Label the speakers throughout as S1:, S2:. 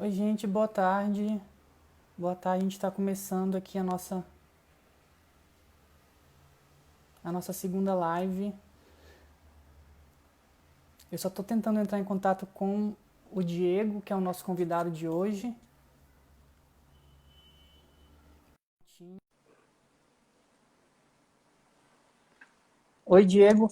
S1: Oi, gente, boa tarde. Boa tarde, a gente está começando aqui a nossa segunda live. Eu só estou tentando entrar em contato com o Diego, que é o nosso convidado de hoje. Oi, Diego.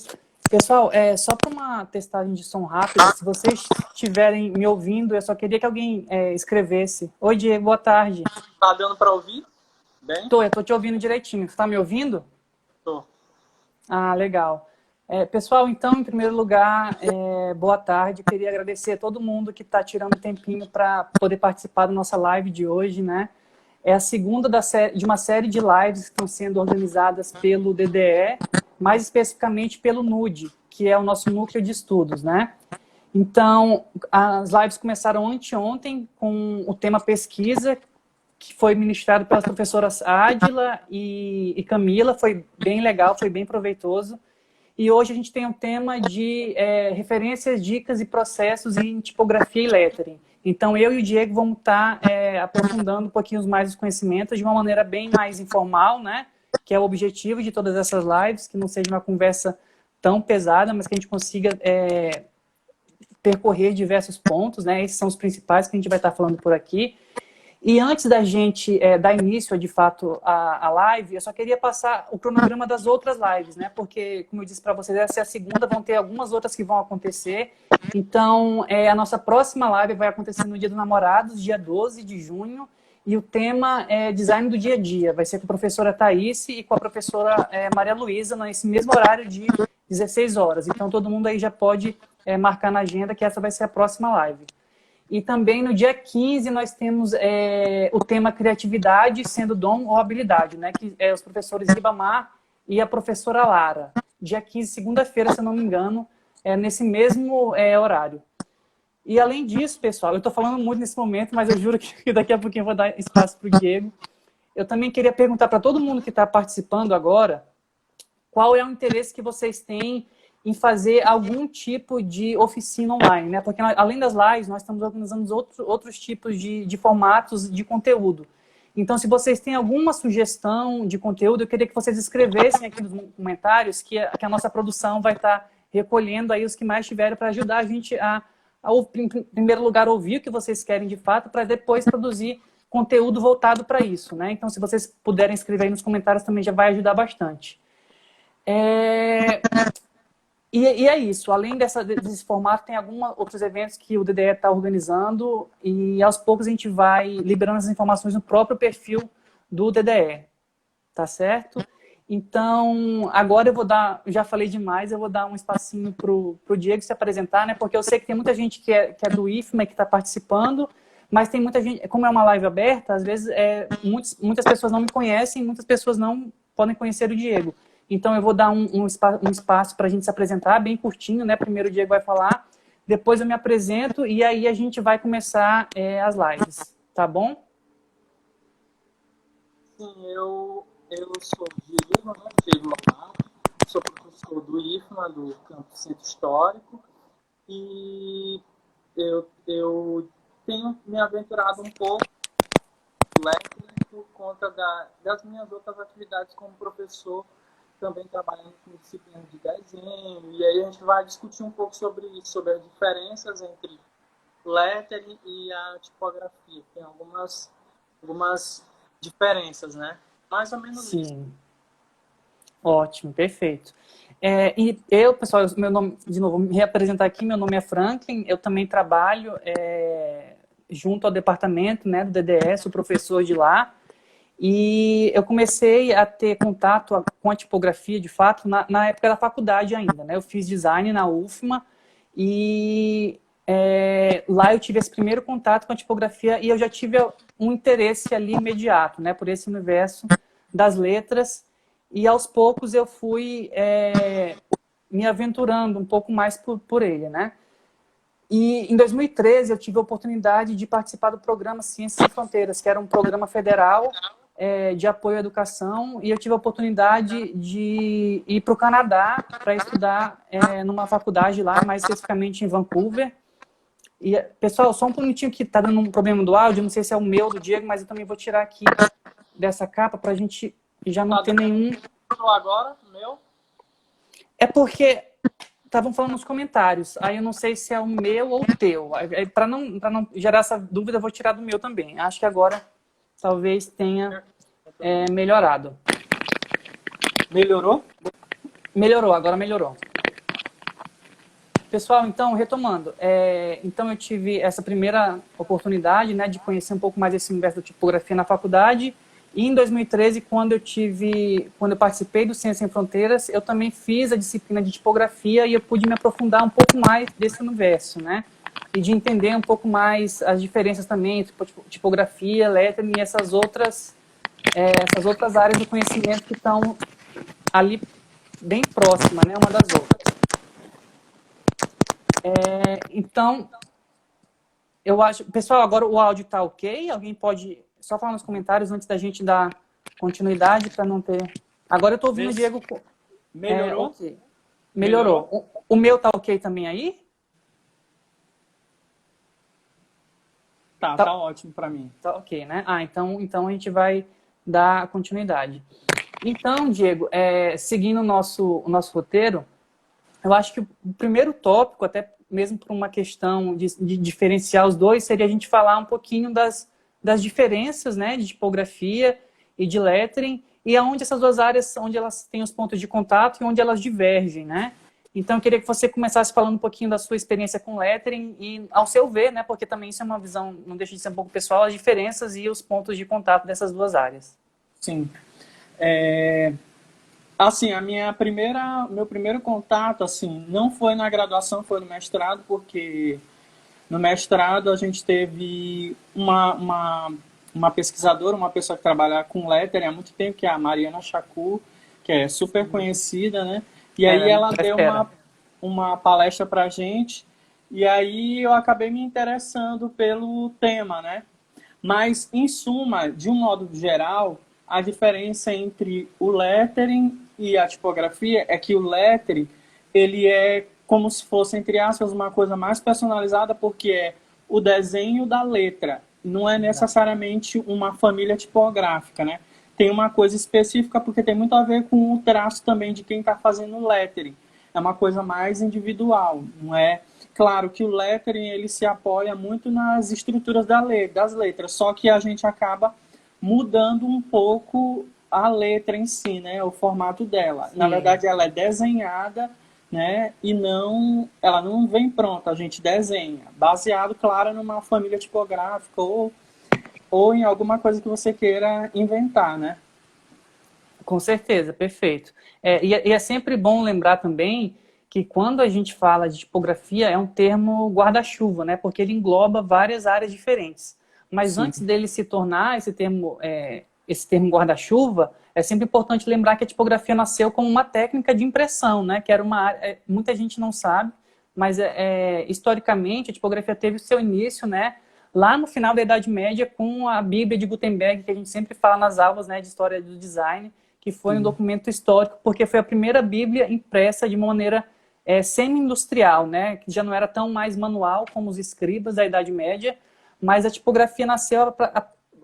S1: Pessoal, só para uma testagem de som rápida, se vocês estiverem me ouvindo, eu só queria que alguém escrevesse. Oi, Diego, boa tarde.
S2: Tá dando para ouvir? Bem?
S1: Eu tô te ouvindo direitinho. Você está me ouvindo?
S2: Tô.
S1: Ah, legal. Pessoal, então, em primeiro lugar, boa tarde. Queria agradecer a todo mundo que está tirando um tempinho para poder participar da nossa live de hoje, né? É a segunda de uma série de lives que estão sendo organizadas pelo DDE, mais especificamente pelo NUD, que é o nosso núcleo de estudos, né? Então, as lives começaram anteontem com o tema pesquisa, que foi ministrado pelas professoras Ádila e Camila. Foi bem legal, foi bem proveitoso. E hoje a gente tem um tema de referências, dicas e processos em tipografia e lettering. Então, eu e o Diego vamos estar aprofundando um pouquinho mais os conhecimentos de uma maneira bem mais informal, né? Que é o objetivo de todas essas lives, que não seja uma conversa tão pesada, mas que a gente consiga percorrer diversos pontos, né? Esses são os principais que a gente vai estar falando por aqui. E antes da gente dar início, de fato, à live, eu só queria passar o cronograma das outras lives, né? Porque, como eu disse para vocês, essa é a segunda, vão ter algumas outras que vão acontecer. Então, a nossa próxima live vai acontecer no Dia dos Namorados, dia 12 de junho, e o tema é design do dia a dia. Vai ser com a professora Thaís e com a professora Maria Luísa, nesse mesmo horário de 16 horas. Então, todo mundo aí já pode marcar na agenda que essa vai ser a próxima live. E também no dia 15 nós temos o tema criatividade sendo dom ou habilidade, né? Que é os professores Ribamar e a professora Lara. Dia 15, segunda-feira, se eu não me engano, nesse mesmo horário. E além disso, pessoal, eu estou falando muito nesse momento, mas eu juro que daqui a pouquinho eu vou dar espaço para o Diego. Eu também queria perguntar para todo mundo que está participando agora, qual é o interesse que vocês têm em fazer algum tipo de oficina online, né? Porque além das lives, nós estamos organizando outros tipos de formatos de conteúdo. Então, se vocês têm alguma sugestão de conteúdo, eu queria que vocês escrevessem aqui nos comentários que a nossa produção vai estar recolhendo aí os que mais tiverem para ajudar a gente em primeiro lugar, ouvir o que vocês querem de fato, para depois produzir conteúdo voltado para isso, né? Então, se vocês puderem escrever aí nos comentários, também já vai ajudar bastante. E é isso, além desse formato, tem alguns outros eventos que o DDE está organizando e aos poucos a gente vai liberando as informações no próprio perfil do DDE, tá certo? Então, agora já falei demais, eu vou dar um espacinho para o Diego se apresentar, né? Porque eu sei que tem muita gente que é do IFMA que está participando, mas tem muita gente, como é uma live aberta, às vezes muitas pessoas não me conhecem, muitas pessoas não podem conhecer o Diego. Então, eu vou dar um espaço para a gente se apresentar, bem curtinho, né? Primeiro o Diego vai falar, depois eu me apresento e aí a gente vai começar as lives, tá bom?
S2: Sim, eu sou Diego, né? Diego Lobato, sou professor do IFMA, do Campus Centro Histórico, e eu tenho me aventurado um pouco no lettering por conta das minhas outras atividades como professor, também trabalhando com disciplinas de desenho, e aí a gente vai discutir um pouco sobre isso, sobre as diferenças entre lettering e a tipografia. Tem algumas diferenças, né? Mais ou menos isso.
S1: Sim. Ótimo, perfeito. E eu, pessoal, meu nome, de novo, me reapresentar aqui, meu nome é Franklin, eu também trabalho junto ao departamento, né, do DDE, sou professor de lá, e eu comecei a ter contato com a tipografia, de fato, na época da faculdade ainda, né? Eu fiz design na UFMA e lá eu tive esse primeiro contato com a tipografia e eu já tive um interesse ali imediato, né? Por esse universo das letras e aos poucos eu fui me aventurando um pouco mais por ele, né? E em 2013 eu tive a oportunidade de participar do programa Ciências Sem Fronteiras, que era um programa federal de apoio à educação, e eu tive a oportunidade de ir para o Canadá para estudar numa faculdade lá, mais especificamente em Vancouver. Pessoal, só um minutinho que tá dando um problema do áudio, não sei se é o meu, do Diego, mas eu também vou tirar aqui dessa capa pra gente já não ter nenhum...
S2: Agora, meu?
S1: É porque estavam falando nos comentários, aí eu não sei se é o meu ou o teu. Para não gerar essa dúvida, eu vou tirar do meu também. Acho que agora talvez tenha melhorado.
S2: Melhorou?
S1: Melhorou, agora melhorou. Pessoal, então, retomando. Então, eu tive essa primeira oportunidade, né, de conhecer um pouco mais esse universo da tipografia na faculdade. E em 2013, quando eu participei do Ciência Sem Fronteiras, eu também fiz a disciplina de tipografia e eu pude me aprofundar um pouco mais desse universo, né? E de entender um pouco mais as diferenças também entre tipografia, lettering e essas outras áreas do conhecimento que estão ali bem próximas, né, uma das outras. Então, eu acho... Pessoal, agora o áudio está ok? Alguém pode só falar nos comentários antes da gente dar continuidade para não ter... Agora eu estou ouvindo o Diego...
S2: Melhorou?
S1: Okay. Melhorou. O meu tá ok também aí?
S2: Tá ótimo para mim.
S1: Tá ok, né? Então a gente vai dar continuidade. Então, Diego, seguindo o nosso roteiro, eu acho que o primeiro tópico, até mesmo por uma questão de diferenciar os dois, seria a gente falar um pouquinho das diferenças, né, de tipografia e de lettering, e aonde essas duas áreas, onde elas têm os pontos de contato e onde elas divergem, né? Então, eu queria que você começasse falando um pouquinho da sua experiência com lettering e, ao seu ver, né, porque também isso é uma visão, não deixa de ser um pouco pessoal, as diferenças e os pontos de contato dessas duas áreas.
S2: Sim. Assim, meu primeiro contato, assim, não foi na graduação, foi no mestrado, porque no mestrado a gente teve uma pesquisadora, uma pessoa que trabalha com lettering há muito tempo, que é a Mariana Chacur, que é super conhecida, né? E aí ela deu uma palestra pra gente, e aí eu acabei me interessando pelo tema, né? Mas, em suma, de um modo geral, a diferença entre o lettering e a tipografia é que o lettering, ele é como se fosse, entre aspas, uma coisa mais personalizada, porque é o desenho da letra, não é necessariamente uma família tipográfica, né? Tem uma coisa específica, porque tem muito a ver com o traço também de quem está fazendo o lettering. É uma coisa mais individual, não é? Claro que o lettering, ele se apoia muito nas estruturas das letras, só que a gente acaba mudando um pouco a letra em si, né? O formato dela. Sim. Na verdade, ela é desenhada, né? E ela não vem pronta, a gente desenha. Baseado, claro, numa família tipográfica ou em alguma coisa que você queira inventar, né?
S1: Com certeza, perfeito. E é sempre bom lembrar também que quando a gente fala de tipografia é um termo guarda-chuva, né? Porque ele engloba várias áreas diferentes. Mas Sim. Antes dele se tornar esse termo guarda-chuva, é sempre importante lembrar que a tipografia nasceu como uma técnica de impressão, né? Que era uma área, muita gente não sabe, mas historicamente a tipografia teve o seu início, né? Lá no final da Idade Média, com a Bíblia de Gutenberg, que a gente sempre fala nas aulas, né, de história do design, que foi um documento histórico, porque foi a primeira Bíblia impressa de uma maneira semi-industrial, né, que já não era tão mais manual como os escribas da Idade Média, mas a tipografia nasceu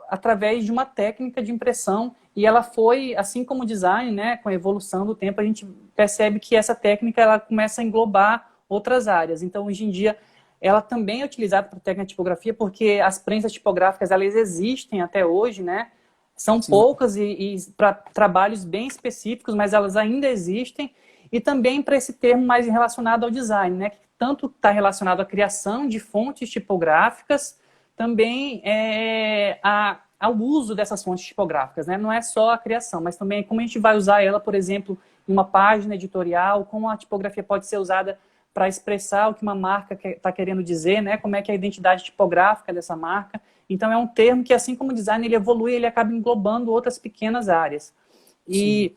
S1: através de uma técnica de impressão e ela foi, assim como o design, né, com a evolução do tempo, a gente percebe que essa técnica ela começa a englobar outras áreas. Então, hoje em dia, ela também é utilizada para técnica de tipografia, porque as prensas tipográficas, elas existem até hoje, né? São Sim. poucas e para trabalhos bem específicos, mas elas ainda existem. E também para esse termo mais relacionado ao design, né? Que tanto está relacionado à criação de fontes tipográficas, também ao uso dessas fontes tipográficas, né? Não é só a criação, mas também como a gente vai usar ela, por exemplo, em uma página editorial, como a tipografia pode ser usada para expressar o que uma marca está querendo dizer, né? Como é que é a identidade tipográfica dessa marca. Então, é um termo que, assim como o design, ele evolui, ele acaba englobando outras pequenas áreas. E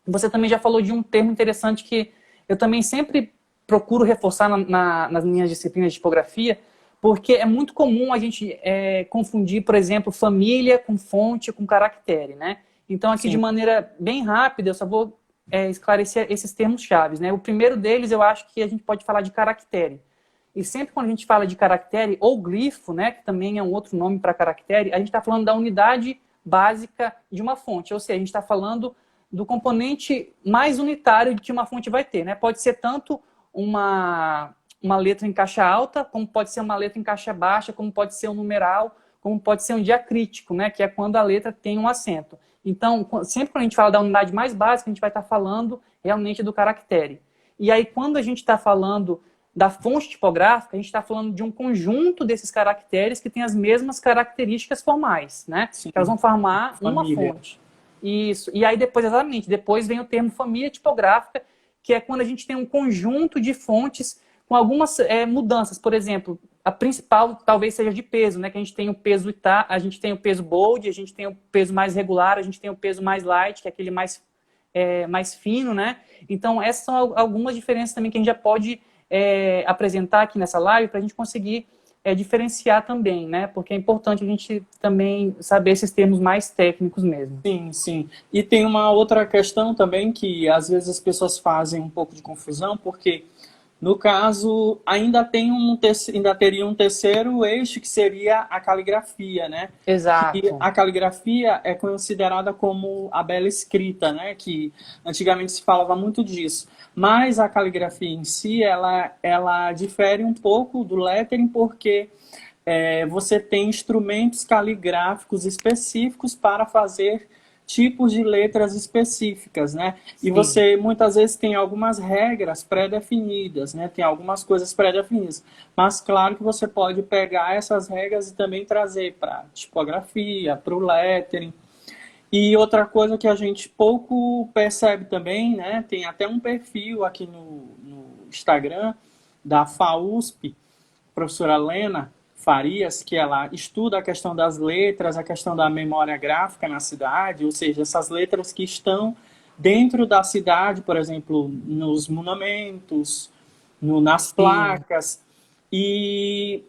S1: você também já falou de um termo interessante que eu também sempre procuro reforçar nas minhas disciplinas de tipografia, porque é muito comum a gente confundir, por exemplo, família com fonte, com caractere, né? Então, aqui, Sim. de maneira bem rápida, eu só vou esclarecer esses termos chaves, né? O primeiro deles, eu acho que a gente pode falar de caractere. E sempre quando a gente fala de caractere ou glifo, né, que também é um outro nome para caractere, a gente está falando da unidade básica de uma fonte. Ou seja, a gente está falando do componente mais unitário que uma fonte vai ter, né? Pode ser tanto uma letra em caixa alta, como pode ser uma letra em caixa baixa, como pode ser um numeral, como pode ser um diacrítico, né? Que é quando a letra tem um acento. Então, sempre quando a gente fala da unidade mais básica, a gente vai estar falando realmente do caractere. E aí, quando a gente está falando da fonte tipográfica, a gente está falando de um conjunto desses caracteres que tem as mesmas características formais, né?
S2: Sim.
S1: Que elas vão formar uma
S2: Família.
S1: fonte. Isso. E aí depois, exatamente, depois vem o termo família tipográfica, que é quando a gente tem um conjunto de fontes com algumas mudanças. Por exemplo, a principal talvez seja de peso, né? Que a gente tem o peso a gente tem o peso bold, a gente tem o peso mais regular, a gente tem o peso mais light, que é aquele mais fino, né? Então, essas são algumas diferenças também que a gente já pode apresentar aqui nessa live para a gente conseguir diferenciar também, né? Porque é importante a gente também saber esses termos mais técnicos mesmo.
S2: Sim, sim. E tem uma outra questão também que às vezes as pessoas fazem um pouco de confusão, porque no caso ainda teria um terceiro eixo que seria a caligrafia, né?
S1: Exato.
S2: E a caligrafia é considerada como a bela escrita, né? Que antigamente se falava muito disso. Mas a caligrafia em si, ela difere um pouco do lettering porque você tem instrumentos caligráficos específicos para fazer tipos de letras específicas, né?
S1: Sim.
S2: E você muitas vezes tem algumas regras pré-definidas, né? Tem algumas coisas pré-definidas. Mas claro que você pode pegar essas regras e também trazer para tipografia, para o lettering. E outra coisa que a gente pouco percebe também, né? Tem até um perfil aqui no Instagram da FAUSP, professora Lena Farias, que ela estuda a questão das letras, a questão da memória gráfica na cidade, ou seja, essas letras que estão dentro da cidade, por exemplo, nos monumentos, nas placas, e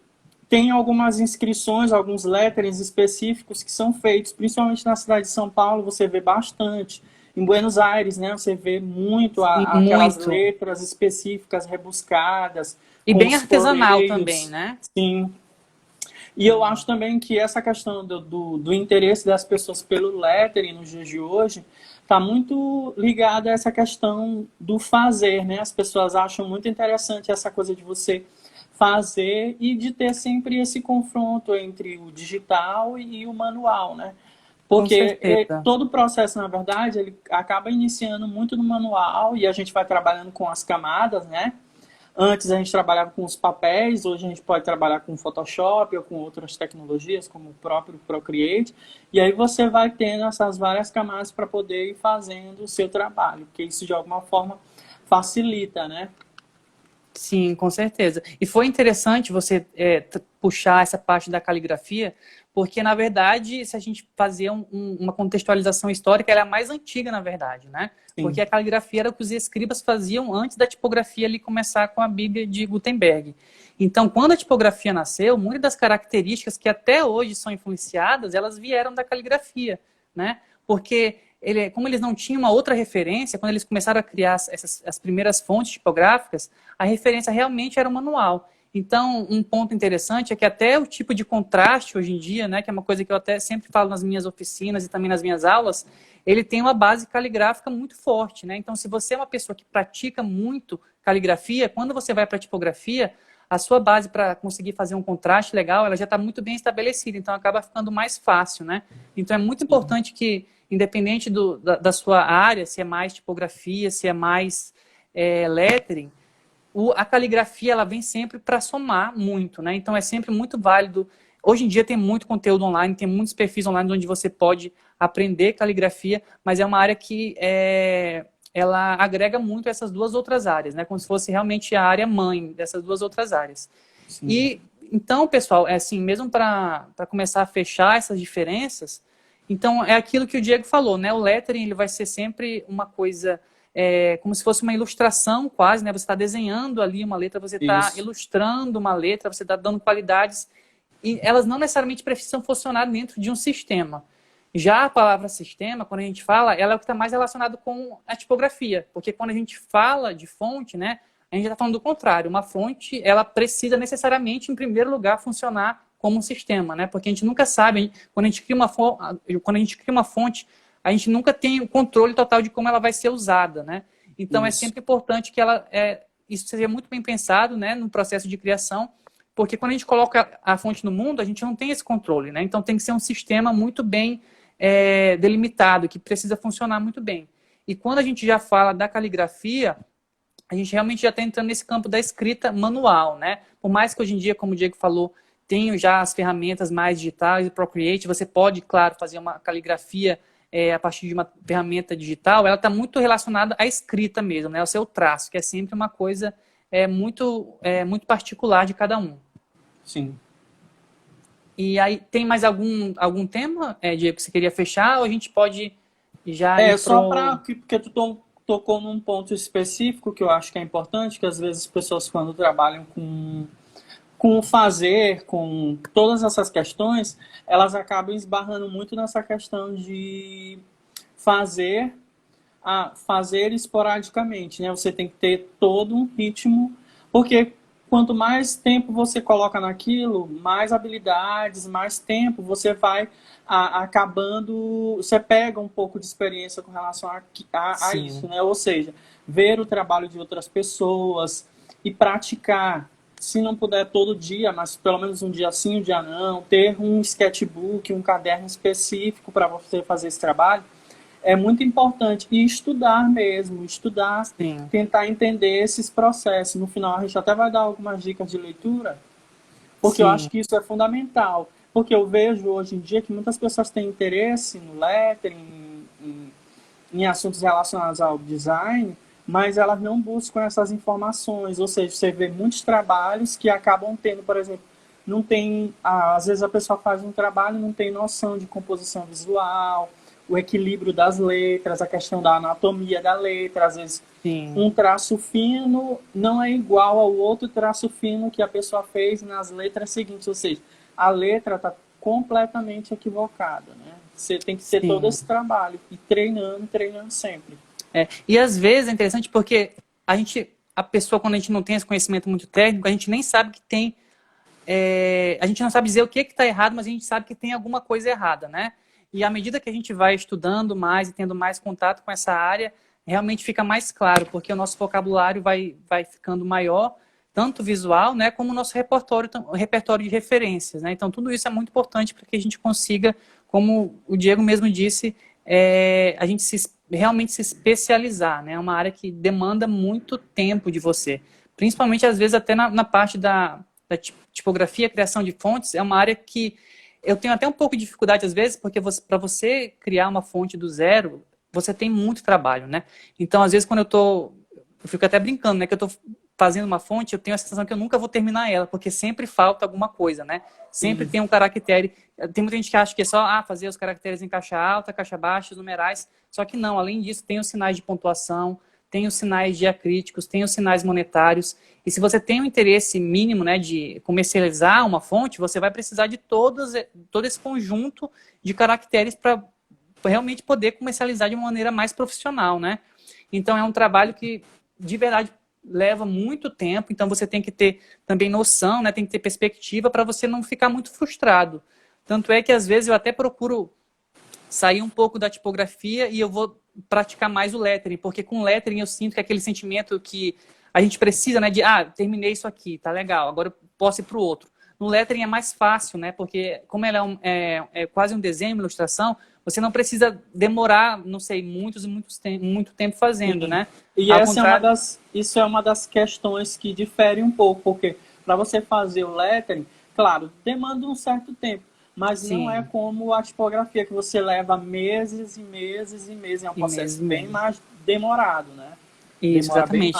S2: tem algumas inscrições, alguns letterings específicos que são feitos, principalmente na cidade de São Paulo, você vê bastante. Em Buenos Aires, né, você vê muito aquelas letras específicas, rebuscadas.
S1: E bem artesanal também, né?
S2: Sim. E eu acho também que essa questão do interesse das pessoas pelo lettering nos dias de hoje está muito ligada a essa questão do fazer, né? As pessoas acham muito interessante essa coisa de você fazer e de ter sempre esse confronto entre o digital e o manual, né? Porque todo o processo, na verdade, ele acaba iniciando muito no manual e a gente vai trabalhando com as camadas, né? Antes a gente trabalhava com os papéis, hoje a gente pode trabalhar com Photoshop ou com outras tecnologias, como o próprio Procreate, e aí você vai tendo essas várias camadas para poder ir fazendo o seu trabalho, porque isso de alguma forma facilita, né?
S1: Sim, com certeza. E foi interessante você puxar essa parte da caligrafia, porque, na verdade, se a gente fazer uma contextualização histórica, ela é a mais antiga, na verdade, né? Sim. Porque a caligrafia era o que os escribas faziam antes da tipografia ali começar com a Bíblia de Gutenberg. Então, quando a tipografia nasceu, muitas das características que até hoje são influenciadas, elas vieram da caligrafia, né? Porque como eles não tinham uma outra referência, quando eles começaram a criar as primeiras fontes tipográficas, a referência realmente era o manual. Então, um ponto interessante é que até o tipo de contraste hoje em dia, né, que é uma coisa que eu até sempre falo nas minhas oficinas e também nas minhas aulas, ele tem uma base caligráfica muito forte, né? Então, se você é uma pessoa que pratica muito caligrafia, quando você vai para a tipografia, a sua base para conseguir fazer um contraste legal, ela já está muito bem estabelecida, então acaba ficando mais fácil, né? Então, é muito importante que, independente da sua área, se é mais tipografia, se é mais lettering, a caligrafia ela vem sempre para somar muito, né? Então é sempre muito válido. Hoje em dia tem muito conteúdo online, tem muitos perfis online onde você pode aprender caligrafia, mas é uma área que ela agrega muito essas duas outras áreas, né? Como se fosse realmente a área mãe dessas duas outras áreas. Sim. E então, pessoal, assim, mesmo para começar a fechar essas diferenças, então é aquilo que o Diego falou, né? O lettering ele vai ser sempre uma coisa como se fosse uma ilustração quase, né? Você está desenhando ali uma letra, você está ilustrando uma letra, você está dando qualidades, e elas não necessariamente precisam funcionar dentro de um sistema. Já a palavra sistema, quando a gente fala, ela é o que está mais relacionado com a tipografia, porque quando a gente fala de fonte, né? a gente está falando do contrário. Uma fonte, ela precisa necessariamente, em primeiro lugar, funcionar como um sistema, né? Porque a gente nunca sabe, quando a gente cria uma fonte, a gente nunca tem o controle total de como ela vai ser usada, né? Então, é sempre importante que isso seja muito bem pensado, né, no processo de criação, porque quando a gente coloca a fonte no mundo, a gente não tem esse controle, né? Então, tem que ser um sistema muito bem delimitado, que precisa funcionar muito bem. E quando a gente já fala da caligrafia, a gente realmente já está entrando nesse campo da escrita manual, né? Por mais que hoje em dia, como o Diego falou, tenham já as ferramentas mais digitais, o Procreate, você pode, claro, fazer uma caligrafia a partir de uma ferramenta digital, ela está muito relacionada à escrita mesmo, né? Ao seu traço, que é sempre uma coisa muito particular de cada um.
S3: Sim.
S1: E aí, tem mais algum tema, Diego, que você queria fechar, ou a gente pode já
S3: só para... Porque tu tocou num ponto específico que eu acho que é importante, que às vezes as pessoas quando trabalham com o fazer, com todas essas questões, elas acabam esbarrando muito nessa questão de fazer esporadicamente, né? Você tem que ter todo um ritmo, porque quanto mais tempo você coloca naquilo, mais habilidades, mais tempo você vai acabando, você pega um pouco de experiência com relação a isso, né? Ou seja, ver o trabalho de outras pessoas e praticar. Se não puder todo dia, mas pelo menos um dia sim, um dia não, ter um sketchbook, um caderno específico para você fazer esse trabalho, é muito importante. E estudar mesmo, tentar entender esses processos. No final, a gente até vai dar algumas dicas de leitura, porque eu acho que isso é fundamental. Porque eu vejo hoje em dia que muitas pessoas têm interesse no lettering, em assuntos relacionados ao design, mas elas não buscam essas informações, ou seja, você vê muitos trabalhos que acabam tendo, por exemplo, não tem, às vezes a pessoa faz um trabalho e não tem noção de composição visual, o equilíbrio das letras, a questão da anatomia da letra, às vezes um traço fino não é igual ao outro traço fino que a pessoa fez nas letras seguintes, ou seja, a letra está completamente equivocada, né? Você tem que ter todo esse trabalho e treinando sempre.
S1: E às vezes é interessante porque a pessoa, quando a gente não tem esse conhecimento muito técnico, a gente nem sabe que tem... a gente não sabe dizer o que está errado, mas a gente sabe que tem alguma coisa errada, né? E à medida que a gente vai estudando mais e tendo mais contato com essa área, realmente fica mais claro, porque o nosso vocabulário vai ficando maior, tanto visual, né, como o nosso repertório de referências, né? Então, tudo isso é muito importante para que a gente consiga, como o Diego mesmo disse, a gente realmente se especializar, né? É uma área que demanda muito tempo de você. Principalmente, às vezes, até na parte da tipografia, criação de fontes, é uma área que eu tenho até um pouco de dificuldade, às vezes, porque para você criar uma fonte do zero, você tem muito trabalho, né? Então, às vezes, quando eu fico até brincando, né? Que eu estou fazendo uma fonte, eu tenho a sensação que eu nunca vou terminar ela, porque sempre falta alguma coisa, né? Sempre tem um caractere. Tem muita gente que acha que é só fazer os caracteres em caixa alta, caixa baixa, os numerais. Só que não, além disso, tem os sinais de pontuação, tem os sinais diacríticos, tem os sinais monetários. E se você tem um interesse mínimo, né, de comercializar uma fonte, você vai precisar de todo esse conjunto de caracteres para realmente poder comercializar de uma maneira mais profissional, né? Então, é um trabalho que, de verdade, leva muito tempo. Então, você tem que ter também noção, né, tem que ter perspectiva para você não ficar muito frustrado. Tanto é que, às vezes, eu até procuro sair um pouco da tipografia e eu vou praticar mais o lettering, porque com o lettering eu sinto que é aquele sentimento que a gente precisa, né, de, terminei isso aqui, tá legal, agora eu posso ir para o outro. No lettering é mais fácil, né, porque como ela é quase um desenho, uma ilustração, você não precisa demorar, não sei, muito tempo fazendo, né?
S3: E isso é uma das questões que difere um pouco, porque para você fazer o lettering, claro, demanda um certo tempo, mas não é como a tipografia, que você leva meses e meses e meses. É um processo bem mais demorado, né?
S1: Isso, exatamente.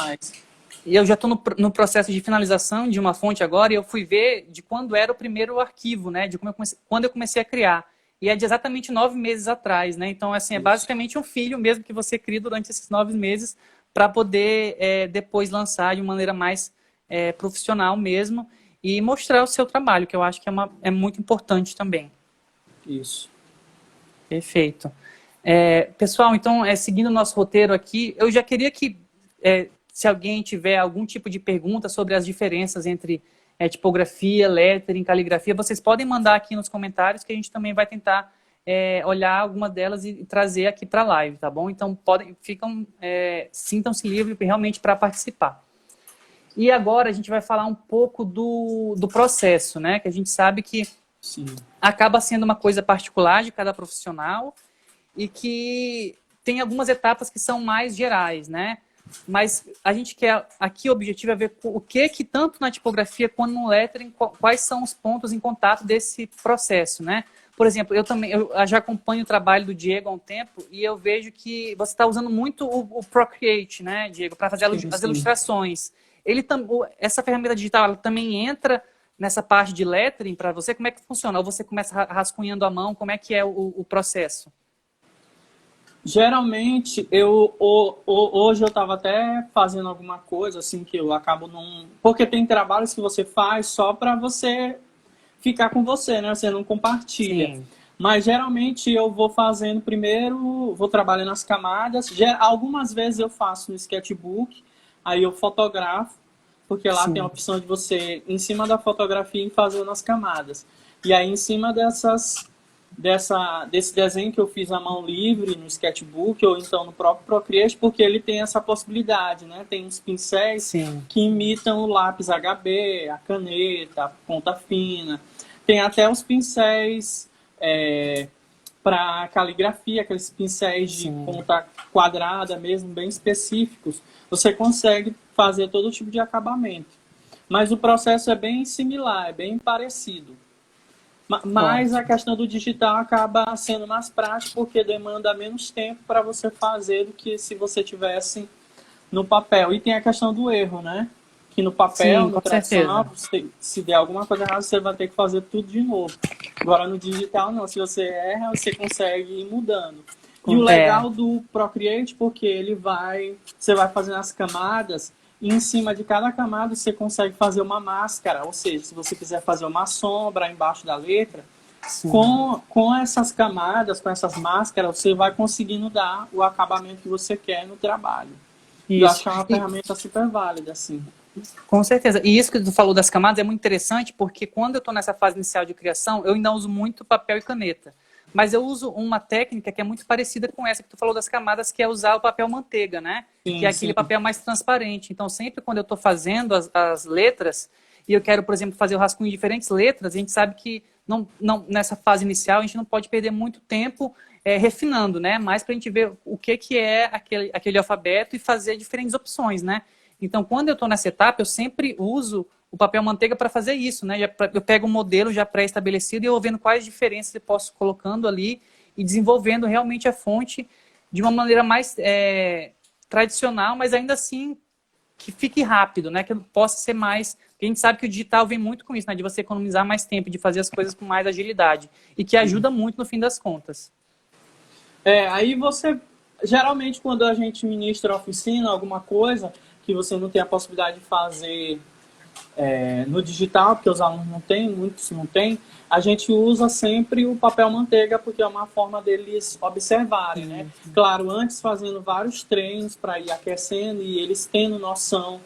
S1: E eu já estou no processo de finalização de uma fonte agora, e eu fui ver de quando era o primeiro arquivo, né? De quando eu comecei a criar. E é de exatamente 9 meses atrás, né? Então, assim, é basicamente um filho mesmo que você cria durante esses 9 meses para poder depois lançar de uma maneira mais profissional mesmo e mostrar o seu trabalho, que eu acho que é muito importante também.
S3: Isso.
S1: Perfeito. Pessoal, então, seguindo o nosso roteiro aqui, eu já queria que se alguém tiver algum tipo de pergunta sobre as diferenças entre tipografia, lettering, caligrafia, vocês podem mandar aqui nos comentários que a gente também vai tentar olhar alguma delas e trazer aqui para a live, tá bom? Então, sintam-se livres realmente para participar. E agora a gente vai falar um pouco do processo, né? Que a gente sabe que
S3: Sim.
S1: acaba sendo uma coisa particular de cada profissional e que tem algumas etapas que são mais gerais, né? Mas a gente quer, aqui o objetivo é ver o que tanto na tipografia quanto no lettering, quais são os pontos em contato desse processo, né? Por exemplo, eu já acompanho o trabalho do Diego há um tempo e eu vejo que você está usando muito o Procreate, né, Diego, para fazer as ilustrações. Essa ferramenta digital ela também entra nessa parte de lettering para você? Como é que funciona? Ou você começa rascunhando à mão? Como é que é o processo?
S3: Geralmente, hoje eu estava até fazendo alguma coisa assim que eu acabo não... Porque tem trabalhos que você faz só para você ficar com você, né? Você não compartilha. Sim. Mas geralmente eu vou fazendo primeiro, vou trabalhando as camadas. Algumas vezes eu faço no sketchbook, aí eu fotografo, porque lá Sim. tem a opção de você, em cima da fotografia, ir fazendo as camadas. E aí, em cima desse desenho que eu fiz à mão livre no sketchbook ou então no próprio Procreate, porque ele tem essa possibilidade, né? Tem uns pincéis Sim. que imitam o lápis HB, a caneta, a ponta fina. Tem até os pincéis para caligrafia, aqueles pincéis de Sim. ponta quadrada mesmo, bem específicos. Você consegue fazer todo tipo de acabamento. Mas o processo é bem similar, é bem parecido. Mas a questão do digital acaba sendo mais prática porque demanda menos tempo para você fazer do que se você tivesse no papel. E tem a questão do erro, né? Que no papel, no tradicional, se der alguma coisa errada, você vai ter que fazer tudo de novo. Agora no digital não, se você erra, você consegue ir mudando. E o legal do Procreate, porque você vai fazendo as camadas, e em cima de cada camada você consegue fazer uma máscara, ou seja, se você quiser fazer uma sombra embaixo da letra, com essas camadas, com essas máscaras, você vai conseguindo dar o acabamento que você quer no trabalho. Isso. Eu acho que é uma ferramenta super válida, assim.
S1: Com certeza. E isso que tu falou das camadas é muito interessante, porque quando eu estou nessa fase inicial de criação, eu ainda uso muito papel e caneta. Mas eu uso uma técnica que é muito parecida com essa que tu falou das camadas, que é usar o papel manteiga, né? Sim, que é aquele papel mais transparente. Então, sempre quando eu estou fazendo as letras, e eu quero, por exemplo, fazer o rascunho de diferentes letras, a gente sabe que nessa fase inicial a gente não pode perder muito tempo refinando, né? Mas para a gente ver o que é aquele alfabeto e fazer diferentes opções, né? Então, quando eu estou nessa etapa, eu sempre uso o papel manteiga para fazer isso, né? Eu pego um modelo já pré-estabelecido e eu vou vendo quais diferenças eu posso colocando ali e desenvolvendo realmente a fonte de uma maneira mais tradicional, mas ainda assim que fique rápido, né? Que possa ser mais... Porque a gente sabe que o digital vem muito com isso, né? De você economizar mais tempo, de fazer as coisas com mais agilidade. E que ajuda muito no fim das contas.
S3: Aí você... Geralmente, quando a gente ministra oficina, alguma coisa que você não tem a possibilidade de fazer no digital, porque os alunos não têm, muitos não têm, a gente usa sempre o papel manteiga, porque é uma forma deles observarem, né? Claro, antes fazendo vários treinos para ir aquecendo e eles tendo noção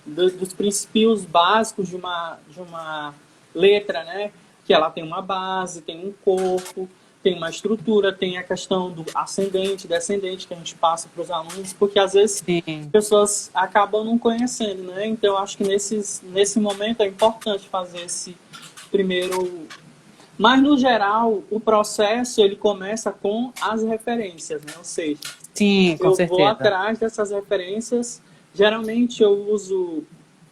S3: dos princípios básicos de uma letra, né? Que ela tem uma base, tem um corpo, tem uma estrutura, tem a questão do ascendente, descendente que a gente passa para os alunos, porque às vezes pessoas acabam não conhecendo, né? Então, eu acho que nesse momento é importante fazer esse primeiro... Mas, no geral, o processo ele começa com as referências, né? Ou seja, eu vou atrás dessas referências. Geralmente, eu uso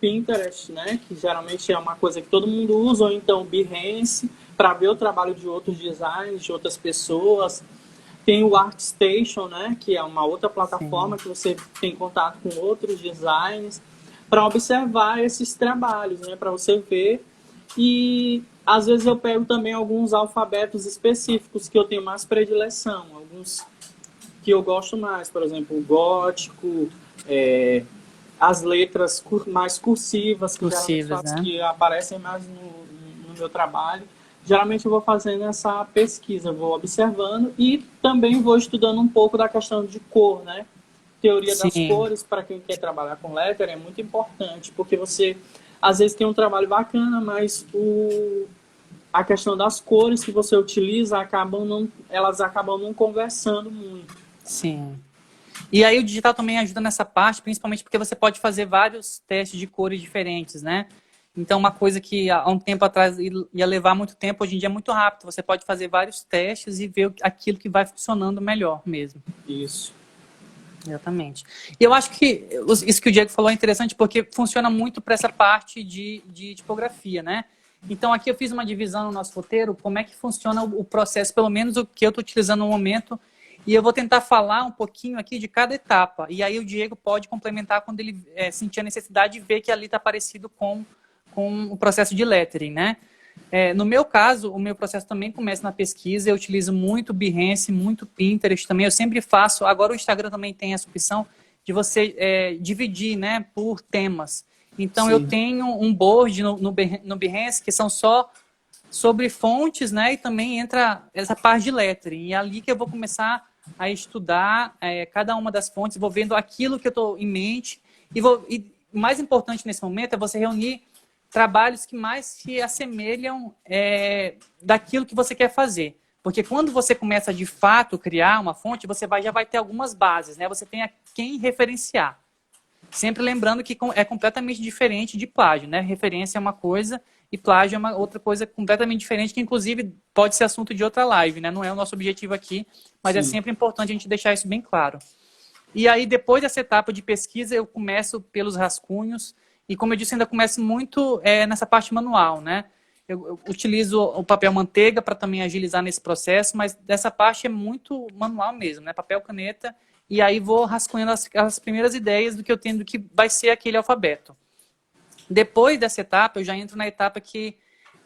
S3: Pinterest, né? Que geralmente é uma coisa que todo mundo usa, ou então Behance, para ver o trabalho de outros designers, de outras pessoas. Tem o ArtStation, né, que é uma outra plataforma que você tem contato com outros designers, para observar esses trabalhos, né, para você ver. E às vezes eu pego também alguns alfabetos específicos que eu tenho mais predileção, alguns que eu gosto mais, por exemplo, o gótico, as letras mais cursivas,
S1: né?
S3: Que aparecem mais no meu trabalho. Geralmente eu vou fazendo essa pesquisa, vou observando e também vou estudando um pouco da questão de cor, né? teoria das
S1: Sim.
S3: cores, para quem quer trabalhar com lettering, é muito importante, porque você, às vezes, tem um trabalho bacana, mas a questão das cores que você utiliza, elas acabam não conversando muito.
S1: Sim. E aí o digital também ajuda nessa parte, principalmente porque você pode fazer vários testes de cores diferentes, né? Então, uma coisa que há um tempo atrás ia levar muito tempo, hoje em dia é muito rápido. Você pode fazer vários testes e ver aquilo que vai funcionando melhor mesmo.
S3: Isso.
S1: Exatamente. E eu acho que isso que o Diego falou é interessante porque funciona muito para essa parte de tipografia, né? Então, aqui eu fiz uma divisão no nosso roteiro, como é que funciona o processo, pelo menos o que eu estou utilizando no momento, e eu vou tentar falar um pouquinho aqui de cada etapa. E aí o Diego pode complementar quando ele sentir a necessidade de ver que ali está parecido com o processo de lettering, né? No meu caso, o meu processo também começa na pesquisa, eu utilizo muito Behance, muito Pinterest também, eu sempre faço, agora o Instagram também tem essa opção de você dividir, né, por temas. Então,
S3: Sim.
S1: eu tenho um board no Behance que são só sobre fontes, né, e também entra essa parte de lettering, e é ali que eu vou começar a estudar cada uma das fontes, vou vendo aquilo que eu estou em mente, e o mais importante nesse momento é você reunir trabalhos que mais se assemelham daquilo que você quer fazer. Porque quando você começa de fato a criar uma fonte, você já vai ter algumas bases, né? Você tem a quem referenciar. Sempre lembrando que é completamente diferente de plágio, né? Referência é uma coisa e plágio é uma outra coisa completamente diferente, que inclusive pode ser assunto de outra live, né? Não é o nosso objetivo aqui, mas é sempre importante a gente deixar isso bem claro. E aí, depois dessa etapa de pesquisa, eu começo pelos rascunhos. E como eu disse, ainda começo muito nessa parte manual, né? Eu utilizo o papel manteiga para também agilizar nesse processo, mas dessa parte é muito manual mesmo, né? Papel, caneta, e aí vou rascunhando as primeiras ideias do que eu tenho, do que vai ser aquele alfabeto. Depois dessa etapa, eu já entro na etapa que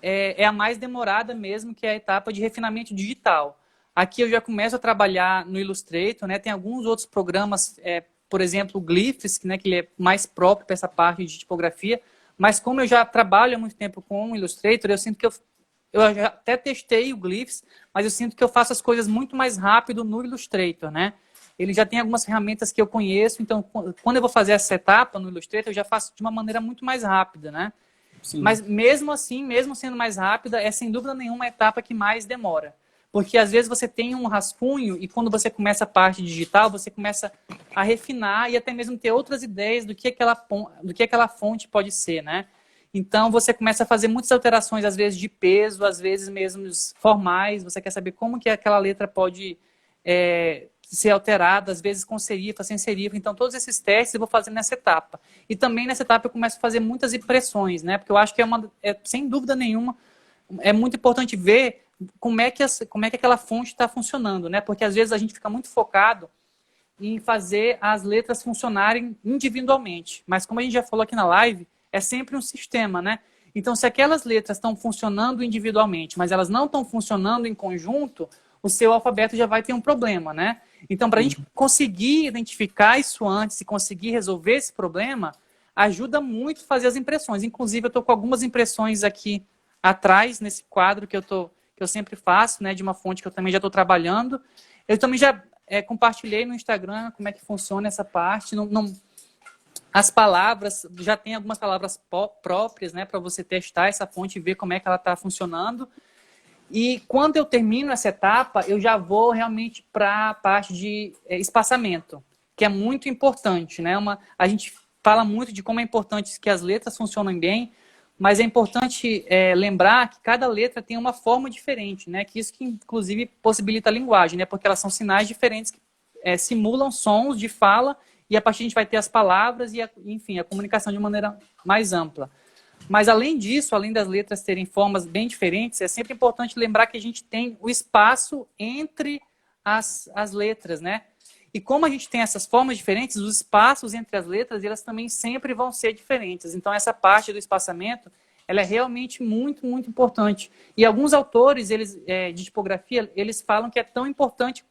S1: é a mais demorada mesmo, que é a etapa de refinamento digital. Aqui eu já começo a trabalhar no Illustrator, né? Tem alguns outros programas, por exemplo, o Glyphs, né, que ele é mais próprio para essa parte de tipografia, mas como eu já trabalho há muito tempo com o Illustrator, eu sinto que eu já até testei o Glyphs, mas eu sinto que eu faço as coisas muito mais rápido no Illustrator, né? Ele já tem algumas ferramentas que eu conheço, então quando eu vou fazer essa etapa no Illustrator, eu já faço de uma maneira muito mais rápida, né? Sim. Mas mesmo assim, mesmo sendo mais rápida, é sem dúvida nenhuma a etapa que mais demora. Porque às vezes você tem um rascunho e quando você começa a parte digital, você começa a refinar e até mesmo ter outras ideias do que aquela fonte pode ser, né? Então você começa a fazer muitas alterações, às vezes de peso, às vezes mesmo formais, você quer saber como que aquela letra pode ser alterada, às vezes com serifa, sem serifa. Então todos esses testes eu vou fazer nessa etapa. E também nessa etapa eu começo a fazer muitas impressões, né? Porque eu acho que sem dúvida nenhuma, é muito importante ver como é que aquela fonte está funcionando, né? Porque às vezes a gente fica muito focado em fazer as letras funcionarem individualmente. Mas como a gente já falou aqui na live, é sempre um sistema, né? Então, se aquelas letras estão funcionando individualmente, mas elas não estão funcionando em conjunto, o seu alfabeto já vai ter um problema, né? Então, para a gente conseguir identificar isso antes e conseguir resolver esse problema, ajuda muito fazer as impressões. Inclusive, eu estou com algumas impressões aqui atrás, nesse quadro que eu sempre faço, né, de uma fonte que eu também já estou trabalhando. Eu também já compartilhei no Instagram como é que funciona essa parte. As palavras, já tem algumas palavras próprias, né, para você testar essa fonte e ver como é que ela está funcionando. E quando eu termino essa etapa, eu já vou realmente para a parte de espaçamento, que é muito importante, né? A gente fala muito de como é importante que as letras funcionem bem, mas é importante lembrar que cada letra tem uma forma diferente, né? Que isso que, inclusive, possibilita a linguagem, né? Porque elas são sinais diferentes que simulam sons de fala e a partir a gente vai ter as palavras e, enfim, a comunicação de maneira mais ampla. Mas, além disso, além das letras terem formas bem diferentes, é sempre importante lembrar que a gente tem o espaço entre as letras, né? E como a gente tem essas formas diferentes, os espaços entre as letras, elas também sempre vão ser diferentes. Então, essa parte do espaçamento, ela é realmente muito, muito importante. E alguns autores de tipografia, eles falam que é tão importante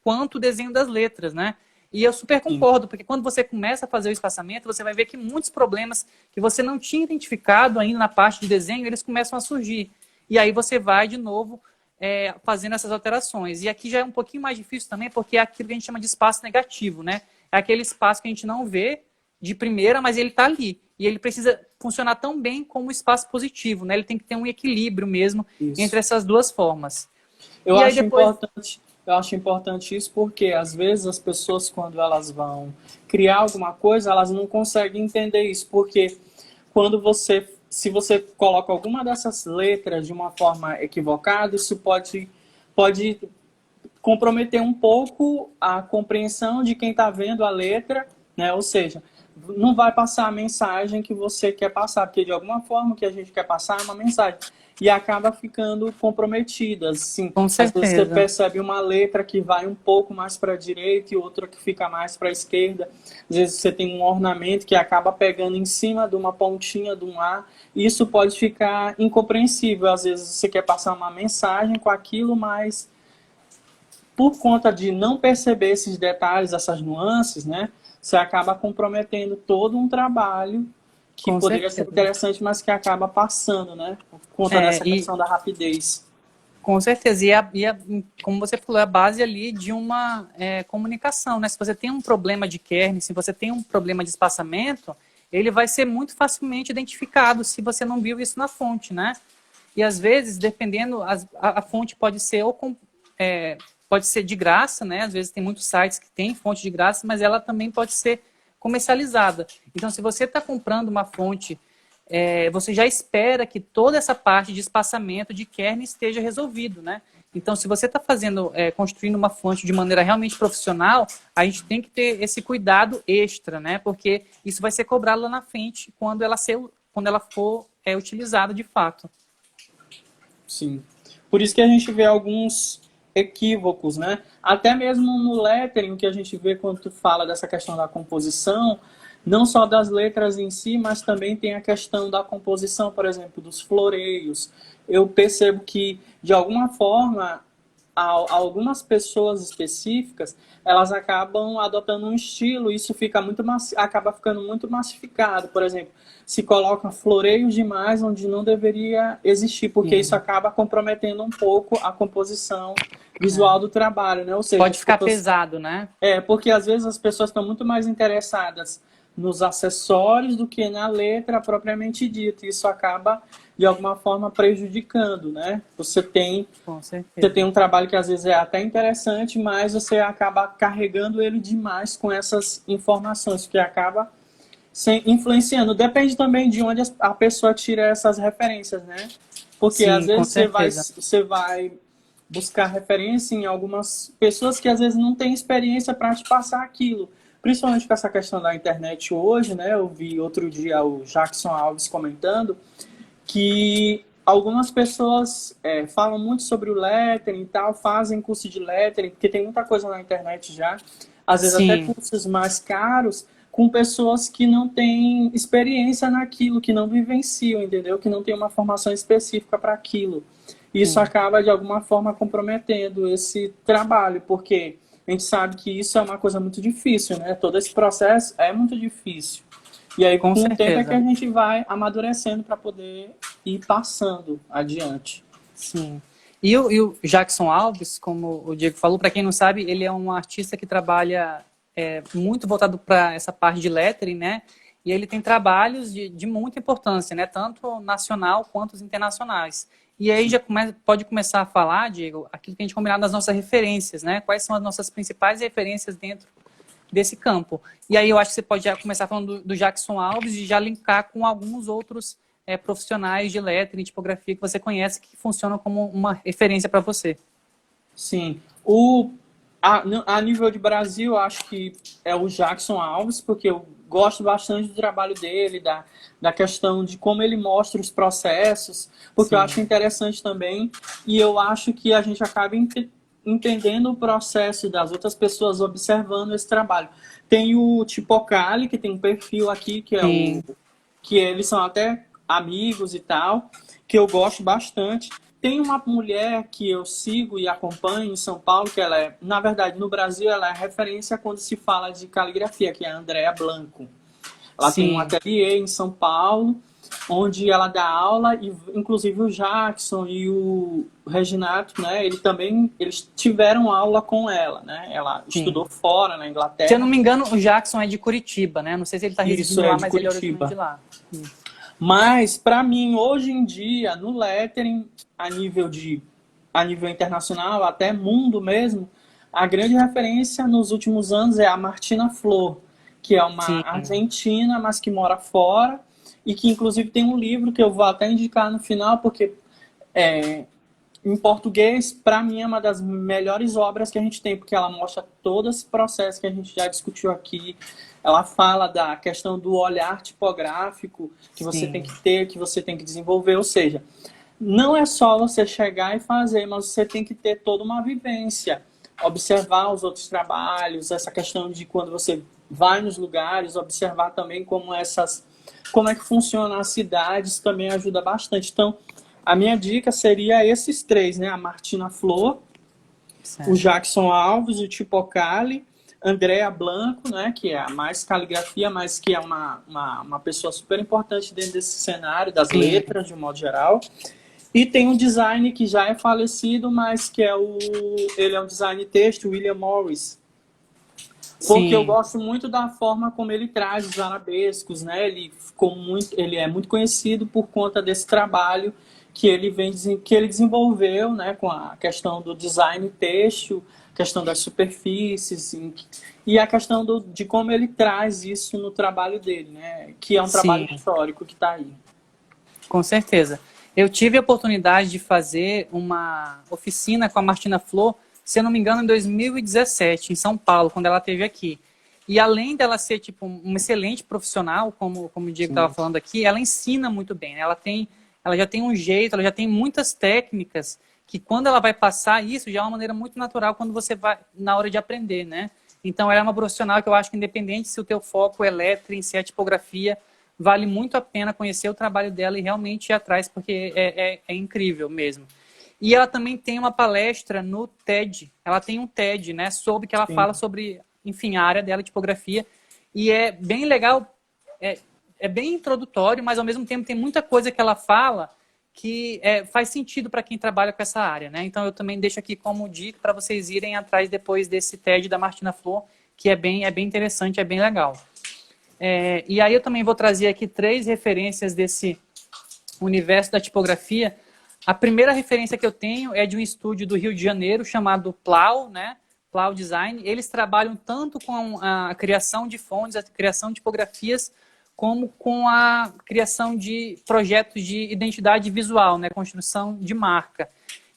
S1: quanto o desenho das letras, né? E eu super concordo, porque quando você começa a fazer o espaçamento, você vai ver que muitos problemas que você não tinha identificado ainda na parte de desenho, eles começam a surgir. E aí você vai, de novo, fazendo essas alterações. E aqui já é um pouquinho mais difícil também, porque é aquilo que a gente chama de espaço negativo, né? é aquele espaço que a gente não vê de primeira, mas ele está ali. E ele precisa funcionar tão bem como o espaço positivo, né? Ele tem que ter um equilíbrio mesmo entre essas duas formas.
S3: Eu acho importante. Eu acho importante isso porque, às vezes, as pessoas, quando elas vão criar alguma coisa, elas não conseguem entender isso. Porque quando se você coloca alguma dessas letras de uma forma equivocada, isso pode comprometer um pouco a compreensão de quem está vendo a letra, né? Ou seja, não vai passar a mensagem que você quer passar, porque de alguma forma o que a gente quer passar é uma mensagem. E acaba ficando comprometida. Assim,
S1: Com certeza.
S3: você percebe uma letra que vai um pouco mais para a direita e outra que fica mais para a esquerda. Às vezes você tem um ornamento que acaba pegando em cima de uma pontinha de um A. E isso pode ficar incompreensível. Às vezes você quer passar uma mensagem com aquilo, mas por conta de não perceber esses detalhes, essas nuances, né, você acaba comprometendo todo um trabalho que poderia ser interessante, mas que acaba passando, né? Por conta dessa questão da rapidez.
S1: Com certeza. Como você falou, é a base ali de uma comunicação, né? Se você tem um problema de kernel, se você tem um problema de espaçamento, ele vai ser muito facilmente identificado se você não viu isso na fonte, né? E às vezes, dependendo, a fonte pode ser pode ser de graça, né? Às vezes tem muitos sites que têm fonte de graça, mas ela também pode ser comercializada. Então, se você está comprando uma fonte, você já espera que toda essa parte de espaçamento de kernel esteja resolvido, né? Então, se você está construindo uma fonte de maneira realmente profissional, a gente tem que ter esse cuidado extra, né? Porque isso vai ser cobrado lá na frente quando ela for utilizada de fato.
S3: Sim. Por isso que a gente vê alguns equívocos, né? Até mesmo no lettering, que a gente vê quando tu fala dessa questão da composição, não só das letras em si, mas também tem a questão da composição, por exemplo, dos floreios. Eu percebo que, de alguma forma, algumas pessoas específicas, elas acabam adotando um estilo, e isso fica acaba ficando muito massificado. Por exemplo, se coloca floreios demais onde não deveria existir, porque isso acaba comprometendo um pouco a composição visual do trabalho, né? Ou seja,
S1: pode ficar pesado, né?
S3: Porque às vezes as pessoas estão muito mais interessadas nos acessórios do que na letra propriamente dita. Isso acaba, de alguma forma, prejudicando, né? Você tem um trabalho que às vezes é até interessante, mas você acaba carregando ele demais com essas informações, que acaba influenciando. Depende também de onde a pessoa tira essas referências, né? Porque às vezes você vai buscar referência em algumas pessoas que às vezes não têm experiência para te passar aquilo. Principalmente com essa questão da internet hoje, né? Eu vi outro dia o Jackson Alves comentando que algumas pessoas falam muito sobre o lettering e tal, fazem curso de lettering, porque tem muita coisa na internet já. Às vezes até cursos mais caros, com pessoas que não têm experiência naquilo, que não vivenciam, entendeu? Que não tem uma formação específica para aquilo. Isso acaba, de alguma forma, comprometendo esse trabalho, porque a gente sabe que isso é uma coisa muito difícil, né? Todo esse processo é muito difícil. E aí, com o tempo, é que a gente vai amadurecendo para poder ir passando adiante.
S1: Sim. E o Jackson Alves, como o Diego falou, para quem não sabe, ele é um artista que trabalha muito voltado para essa parte de lettering, né? E ele tem trabalhos de muita importância, né? Tanto nacional quanto os internacionais. E aí já pode começar a falar, Diego, aquilo que a gente combinar das nossas referências, né? Quais são as nossas principais referências dentro desse campo. E aí eu acho que você pode já começar falando do Jackson Alves e já linkar com alguns outros profissionais de lettering, tipografia que você conhece que funcionam como uma referência para você.
S3: Sim. A nível de Brasil, eu acho que é o Jackson Alves, porque eu gosto bastante do trabalho dele, da questão de como ele mostra os processos, porque eu acho interessante também, e eu acho que a gente acaba entendendo o processo das outras pessoas observando esse trabalho. Tem o Tipocali, que tem um perfil aqui, que eles são até amigos e tal, que eu gosto bastante. Tem uma mulher que eu sigo e acompanho em São Paulo, que ela na verdade, no Brasil, ela é referência quando se fala de caligrafia, que é a Andrea Blanco. Ela tem um ateliê em São Paulo onde ela dá aula, e inclusive o Jackson e o Reginato, né, eles tiveram aula com ela, né? Ela estudou fora, na Inglaterra.
S1: Se eu não me engano, o Jackson é de Curitiba, né? Não sei se ele está residindo lá, mas ele é originalmente de lá.
S3: Mas, para mim, hoje em dia, no lettering, a nível internacional, até mundo mesmo, a grande referência nos últimos anos é a Martina Flor, que é uma argentina, mas que mora fora, e que inclusive tem um livro que eu vou até indicar no final, porque em português, para mim, é uma das melhores obras que a gente tem, porque ela mostra todo esse processo que a gente já discutiu aqui. Ela fala da questão do olhar tipográfico que você tem que ter, que você tem que desenvolver, ou seja, não é só você chegar e fazer, mas você tem que ter toda uma vivência, observar os outros trabalhos, essa questão de quando você vai nos lugares, observar também como é que funciona as cidades, também ajuda bastante. Então, a minha dica seria esses três, né? A Martina Flor, o Jackson Alves, o Tipocali, Andrea Blanco, né? Que é a mais caligrafia, mas que é uma pessoa super importante dentro desse cenário, das letras, de um modo geral. E tem um design que já é falecido, mas que ele é um design texto, William Morris. Porque eu gosto muito da forma como ele traz os arabescos, né? Ele é muito conhecido por conta desse trabalho que ele desenvolveu, né? Com a questão do design têxtil, questão das superfícies, e a questão de como ele traz isso no trabalho dele, né? Que é um trabalho histórico que está aí.
S1: Com certeza. Eu tive a oportunidade de fazer uma oficina com a Martina Flor, se eu não me engano, em 2017, em São Paulo, quando ela esteve aqui. E além dela ser tipo uma excelente profissional, como o Diego estava falando aqui, ela ensina muito bem. Né? Ela já tem um jeito, ela já tem muitas técnicas que quando ela vai passar isso, já é uma maneira muito natural quando você vai na hora de aprender, né? Então ela é uma profissional que eu acho que independente se o teu foco é lettering, se é tipografia, vale muito a pena conhecer o trabalho dela e realmente ir atrás, porque é incrível mesmo. E ela também tem uma palestra no TED. Ela tem um TED, né? Que ela fala sobre, enfim, a área dela, tipografia. E é bem legal, é bem introdutório, mas ao mesmo tempo tem muita coisa que ela fala que faz sentido para quem trabalha com essa área, né? Então eu também deixo aqui como dica para vocês irem atrás depois desse TED da Martina Flor, que é bem interessante, é bem legal. E aí eu também vou trazer aqui 3 referências desse universo da tipografia. A primeira referência que eu tenho é de um estúdio do Rio de Janeiro chamado Plau, né? Plau Design. Eles trabalham tanto com a criação de fontes, a criação de tipografias, como com a criação de projetos de identidade visual, né? Construção de marca.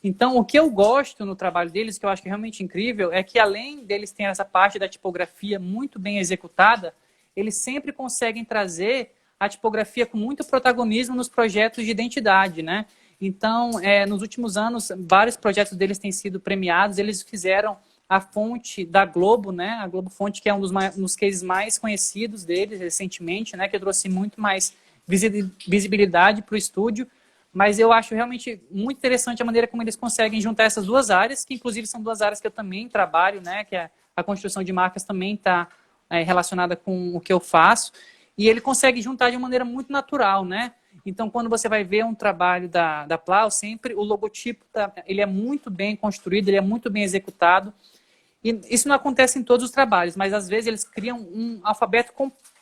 S1: Então, o que eu gosto no trabalho deles, que eu acho que é realmente incrível, é que além deles terem essa parte da tipografia muito bem executada, eles sempre conseguem trazer a tipografia com muito protagonismo nos projetos de identidade, né? Então, nos últimos anos, vários projetos deles têm sido premiados. Eles fizeram a fonte da Globo, né? A Globo Fonte, que é um dos cases mais conhecidos deles recentemente, né? Que trouxe muito mais visibilidade para o estúdio. Mas eu acho realmente muito interessante a maneira como eles conseguem juntar essas duas áreas, que inclusive são duas áreas que eu também trabalho, né? Que a construção de marcas também está relacionada com o que eu faço. E ele consegue juntar de uma maneira muito natural, né? Então, quando você vai ver um trabalho da Plau, sempre o logotipo ele é muito bem construído, ele é muito bem executado. E isso não acontece em todos os trabalhos, mas às vezes eles criam um alfabeto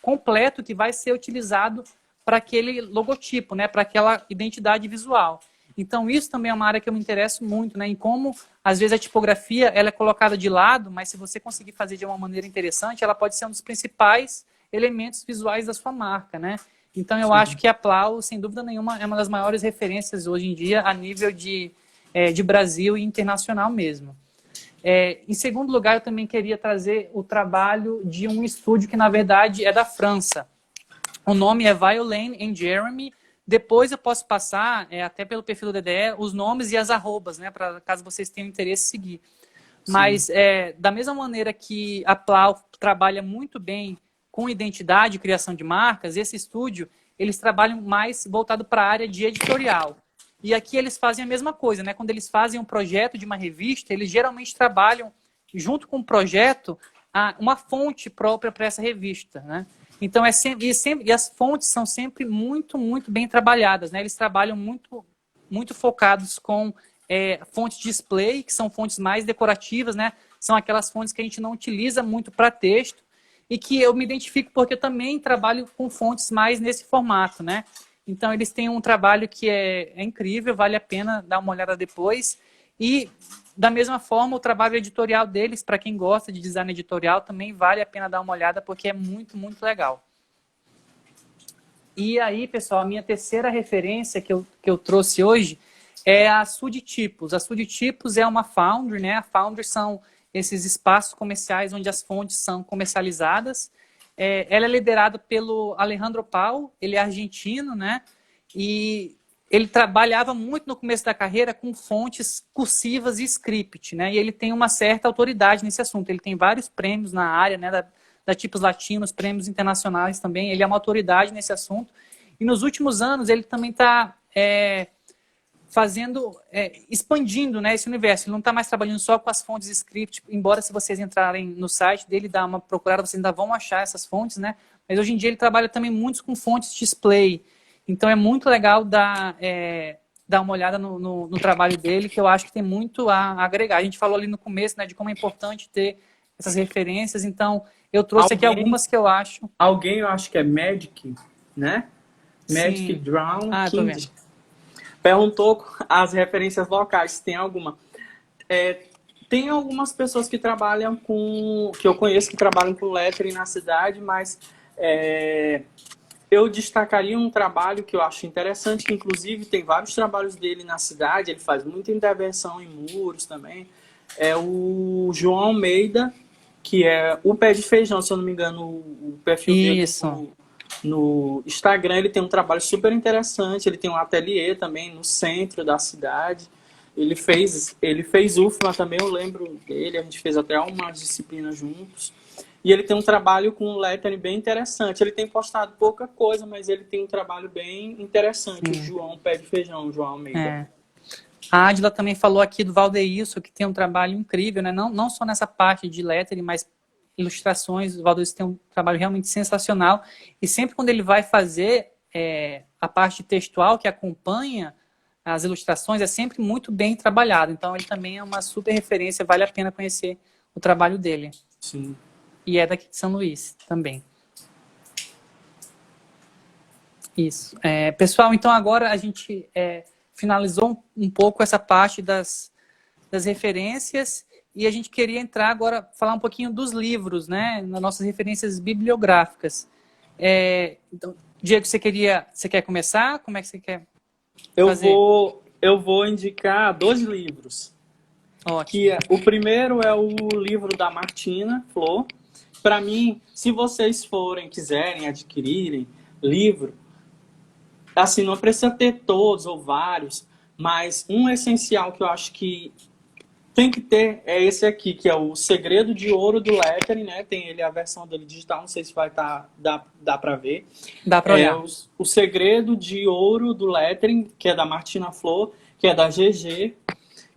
S1: completo que vai ser utilizado para aquele logotipo, né? Para aquela identidade visual. Então, isso também é uma área que eu me interesso muito, né? Em como, às vezes, a tipografia ela é colocada de lado, mas se você conseguir fazer de uma maneira interessante, ela pode ser um dos principais elementos visuais da sua marca, né? Então, eu acho que a Plau, sem dúvida nenhuma, é uma das maiores referências hoje em dia a nível de Brasil e internacional mesmo. Em segundo lugar, eu também queria trazer o trabalho de um estúdio que, na verdade, é da França. O nome é Violaine and Jeremy. Depois eu posso passar, até pelo perfil do DDE, os nomes e as arrobas, né, para caso vocês tenham interesse em seguir. Sim. Mas, da mesma maneira que a Plau trabalha muito bem com identidade e criação de marcas, esse estúdio, eles trabalham mais voltado para a área de editorial. E aqui eles fazem a mesma coisa, né? Quando eles fazem um projeto de uma revista, eles geralmente trabalham, junto com o projeto, uma fonte própria para essa revista, né? Então, e as fontes são sempre muito, muito bem trabalhadas, né? Eles trabalham muito, muito focados com fontes display, que são fontes mais decorativas, né? São aquelas fontes que a gente não utiliza muito para texto e que eu me identifico porque eu também trabalho com fontes mais nesse formato, né? Então, eles têm um trabalho que é incrível, vale a pena dar uma olhada depois. E, da mesma forma, o trabalho editorial deles, para quem gosta de design editorial, também vale a pena dar uma olhada, porque é muito, muito legal. E aí, pessoal, a minha terceira referência que eu trouxe hoje é a Sudtipos. A Sudtipos é uma Foundry, né? A Foundry são esses espaços comerciais onde as fontes são comercializadas. Ela é liderada pelo Alejandro Pau, ele é argentino, né? E ele trabalhava muito no começo da carreira com fontes cursivas e script, né? E ele tem uma certa autoridade nesse assunto. Ele tem vários prêmios na área, né? Da Tipos Latinos, prêmios internacionais também. Ele é uma autoridade nesse assunto. E nos últimos anos ele também está expandindo, né, esse universo. Ele não está mais trabalhando só com as fontes script, embora se vocês entrarem no site dele, dar uma procurada, vocês ainda vão achar essas fontes, né? Mas hoje em dia ele trabalha também muito com fontes display. Então é muito legal dar uma olhada no trabalho dele, que eu acho que tem muito a agregar. A gente falou ali no começo, né, de como é importante ter essas referências, então eu trouxe aqui algumas que eu acho.
S3: Alguém, eu acho que é Magic, né? Magic
S1: Sim.
S3: Drown
S1: Tô vendo.
S3: perguntou as referências locais, se tem alguma. Tem algumas pessoas que trabalham que eu conheço que trabalham com lettering na cidade, mas eu destacaria um trabalho que eu acho interessante, que inclusive tem vários trabalhos dele na cidade, ele faz muita intervenção em muros também. É o João Almeida, que é o Pé de Feijão, se eu não me engano, o perfil dele no Instagram. Ele tem um trabalho super interessante, ele tem um ateliê também no centro da cidade. Ele fez UFMA também, eu lembro dele, a gente fez até umas disciplinas juntos. E ele tem um trabalho com lettering bem interessante. Ele tem postado pouca coisa, mas ele tem um trabalho bem interessante. O João Pé de Feijão, o João Almeida.
S1: A Adila também falou aqui do Valdeilson, que tem um trabalho incrível, né? Não só nessa parte de lettering, mas ilustrações. O Valdeilson tem um trabalho realmente sensacional. E sempre quando ele vai fazer a parte textual que acompanha as ilustrações, é sempre muito bem trabalhado. Então, ele também é uma super referência, vale a pena conhecer o trabalho dele.
S3: Sim.
S1: E é daqui de São Luís também. Isso. Pessoal, então agora a gente finalizou um pouco essa parte das referências e a gente queria entrar agora, falar um pouquinho dos livros, né? Nas nossas referências bibliográficas. Então, Diego, você quer começar? Como é que você quer fazer?
S3: Eu vou indicar 2 livros.
S1: Ótimo.
S3: O primeiro é o livro da Martina Flor. Para mim, se vocês quiserem adquirirem livro, assim, não precisa ter todos ou vários, mas um essencial que eu acho que tem que ter é esse aqui, que é o Segredo de Ouro do Lettering, né? Tem ele, a versão dele digital, não sei se vai dá para ver.
S1: Dá para olhar.
S3: O Segredo de Ouro do Lettering, que é da Martina Flor, que é da GG.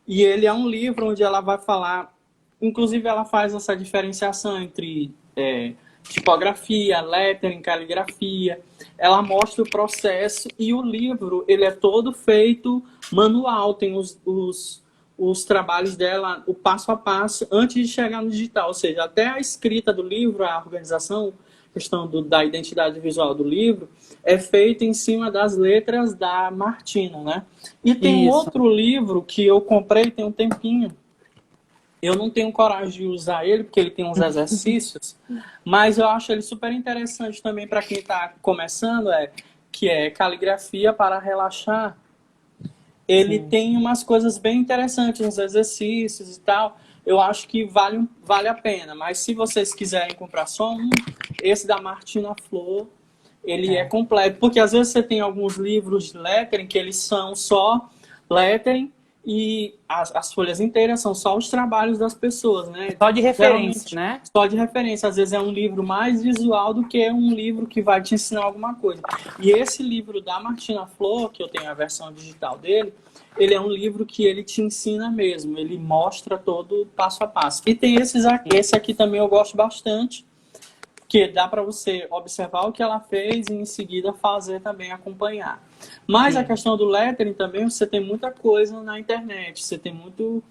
S3: E ele é um livro onde ela vai falar, inclusive ela faz essa diferenciação entre tipografia, lettering, caligrafia. Ela mostra o processo e o livro, ele é todo feito manual, tem os trabalhos dela, o passo a passo, antes de chegar no digital. Ou seja, até a escrita do livro, a organização, a questão da identidade visual do livro, é feita em cima das letras da Martina, né? E tem outro livro que eu comprei tem um tempinho. Eu não tenho coragem de usar ele, porque ele tem uns exercícios, mas eu acho ele super interessante também para quem está começando, que é Caligrafia para Relaxar. Ele tem umas coisas bem interessantes, uns exercícios e tal. Eu acho que vale a pena. Mas se vocês quiserem comprar só esse da Martina Flor, ele é completo. Porque às vezes você tem alguns livros de lettering que eles são só lettering e as folhas inteiras são só os trabalhos das pessoas, né?
S1: Só de referência, né?
S3: Só de referência. Às vezes é um livro mais visual do que um livro que vai te ensinar alguma coisa. E esse livro da Martina Flor, que eu tenho a versão digital dele, ele é um livro que ele te ensina mesmo. Ele mostra todo o passo a passo. E tem esse aqui também eu gosto bastante, que dá para você observar o que ela fez e em seguida fazer também, acompanhar. Mas a questão do lettering também, você tem muita coisa na internet, você tem muito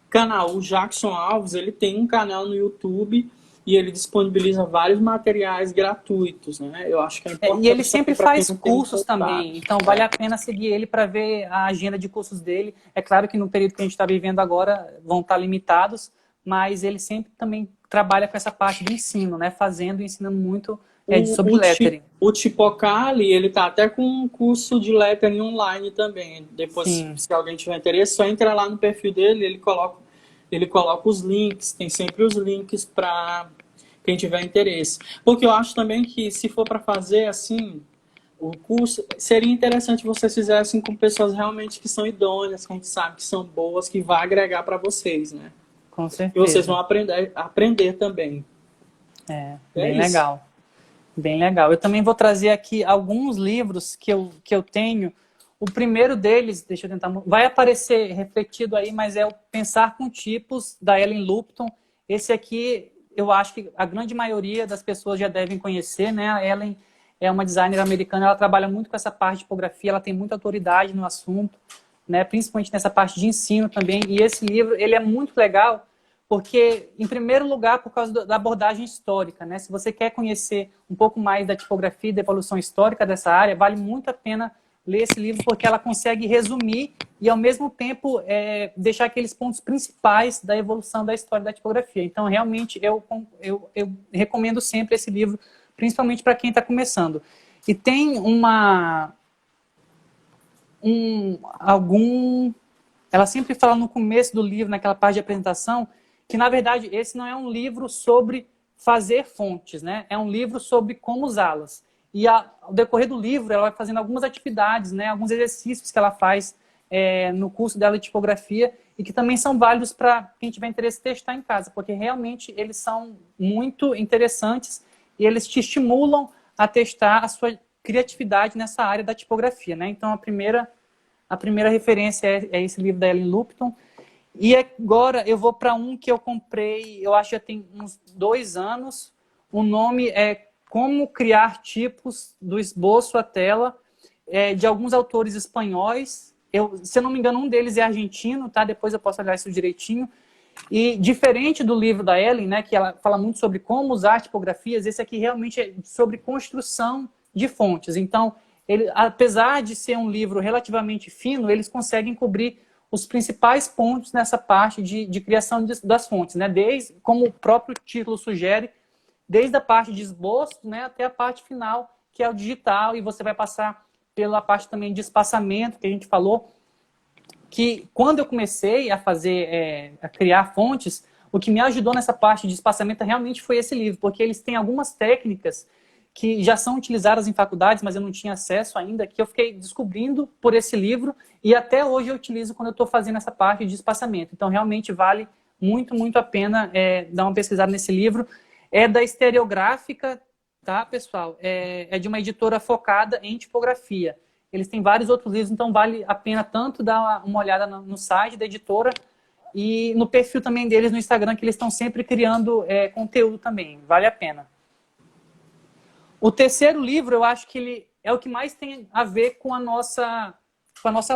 S3: canal. O Jackson Alves, ele tem um canal no YouTube e ele disponibiliza vários materiais gratuitos, né? Eu acho que é importante.
S1: E ele sempre faz
S3: quem não
S1: cursos também, então vale a pena seguir ele para ver a agenda de cursos dele. É claro que no período que a gente está vivendo agora vão estar limitados, mas ele sempre também trabalha com essa parte do ensino, né? Fazendo e ensinando muito sobre lettering.
S3: O Tipocali, ele tá até com um curso de lettering online também. Depois, se alguém tiver interesse, só entra lá no perfil dele, ele coloca os links, tem sempre os links para quem tiver interesse. Porque eu acho também que se for para fazer assim, o curso, seria interessante vocês fizessem com pessoas realmente que são idôneas, que a gente sabe que são boas, que vai agregar para vocês, né?
S1: Com certeza.
S3: E vocês vão aprender também.
S1: Bem legal. Bem legal. Eu também vou trazer aqui alguns livros que eu tenho. O primeiro deles, deixa eu tentar... Vai aparecer refletido aí, mas é o Pensar com Tipos, da Ellen Lupton. Esse aqui, eu acho que a grande maioria das pessoas já devem conhecer, né? A Ellen é uma designer americana, ela trabalha muito com essa parte de tipografia, ela tem muita autoridade no assunto, né? Principalmente nessa parte de ensino também. E esse livro, ele é muito legal, porque, em primeiro lugar, por causa da abordagem histórica, né? Se você quer conhecer um pouco mais da tipografia e da evolução histórica dessa área, vale muito a pena ler esse livro, porque ela consegue resumir e, ao mesmo tempo, deixar aqueles pontos principais da evolução da história da tipografia. Então, realmente, eu recomendo sempre esse livro, principalmente para quem está começando. E tem ela sempre fala no começo do livro, naquela parte de apresentação, que, na verdade, esse não é um livro sobre fazer fontes, né? É um livro sobre como usá-las. E ao decorrer do livro, ela vai fazendo algumas atividades, né? Alguns exercícios que ela faz no curso dela de tipografia e que também são válidos para quem tiver interesse em testar em casa, porque realmente eles são muito interessantes e eles te estimulam a testar a sua criatividade nessa área da tipografia, né? Então, a primeira referência é esse livro da Ellen Lupton. E agora eu vou para um que eu comprei, eu acho que já tem uns 2 anos. O nome é Como Criar Tipos do Esboço à Tela, de alguns autores espanhóis. Se eu não me engano, um deles é argentino, tá? Depois eu posso olhar isso direitinho. E diferente do livro da Ellen, né, que ela fala muito sobre como usar tipografias, esse aqui realmente é sobre construção de fontes. Então, apesar de ser um livro relativamente fino, eles conseguem cobrir os principais pontos nessa parte de criação das fontes, né? Desde, como o próprio título sugere, desde a parte de esboço, né, até a parte final, que é o digital, e você vai passar pela parte também de espaçamento, que a gente falou, que quando eu comecei a criar fontes, o que me ajudou nessa parte de espaçamento realmente foi esse livro, porque eles têm algumas técnicas que já são utilizadas em faculdades, mas eu não tinha acesso ainda, que eu fiquei descobrindo por esse livro, e até hoje eu utilizo quando eu estou fazendo essa parte de espaçamento. Então, realmente vale muito, muito a pena dar uma pesquisada nesse livro. É da Estereográfica, tá, pessoal? É de uma editora focada em tipografia. Eles têm vários outros livros, então vale a pena tanto dar uma olhada no site da editora e no perfil também deles no Instagram, que eles estão sempre criando conteúdo também. Vale a pena. O terceiro livro, eu acho que ele é o que mais tem a ver com a nossa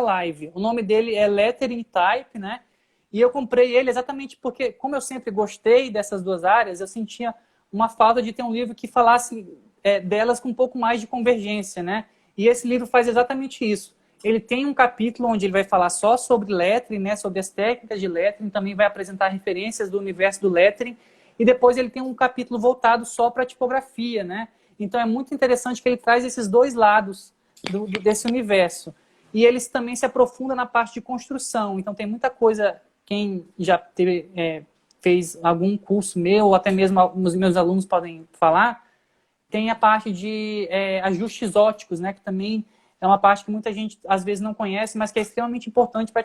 S1: live. O nome dele é Lettering Type, né? E eu comprei ele exatamente porque, como eu sempre gostei dessas duas áreas, eu sentia uma falta de ter um livro que falasse delas com um pouco mais de convergência, né? E esse livro faz exatamente isso. Ele tem um capítulo onde ele vai falar só sobre lettering, né? Sobre as técnicas de lettering, também vai apresentar referências do universo do lettering, e depois ele tem um capítulo voltado só para a tipografia, né? Então é muito interessante que ele traz esses dois lados desse universo. E eles também se aprofundam na parte de construção. Então tem muita coisa, quem já fez algum curso meu, ou até mesmo os meus alunos podem falar, tem a parte de ajustes óticos, né, que também é uma parte que muita gente às vezes não conhece, mas que é extremamente importante para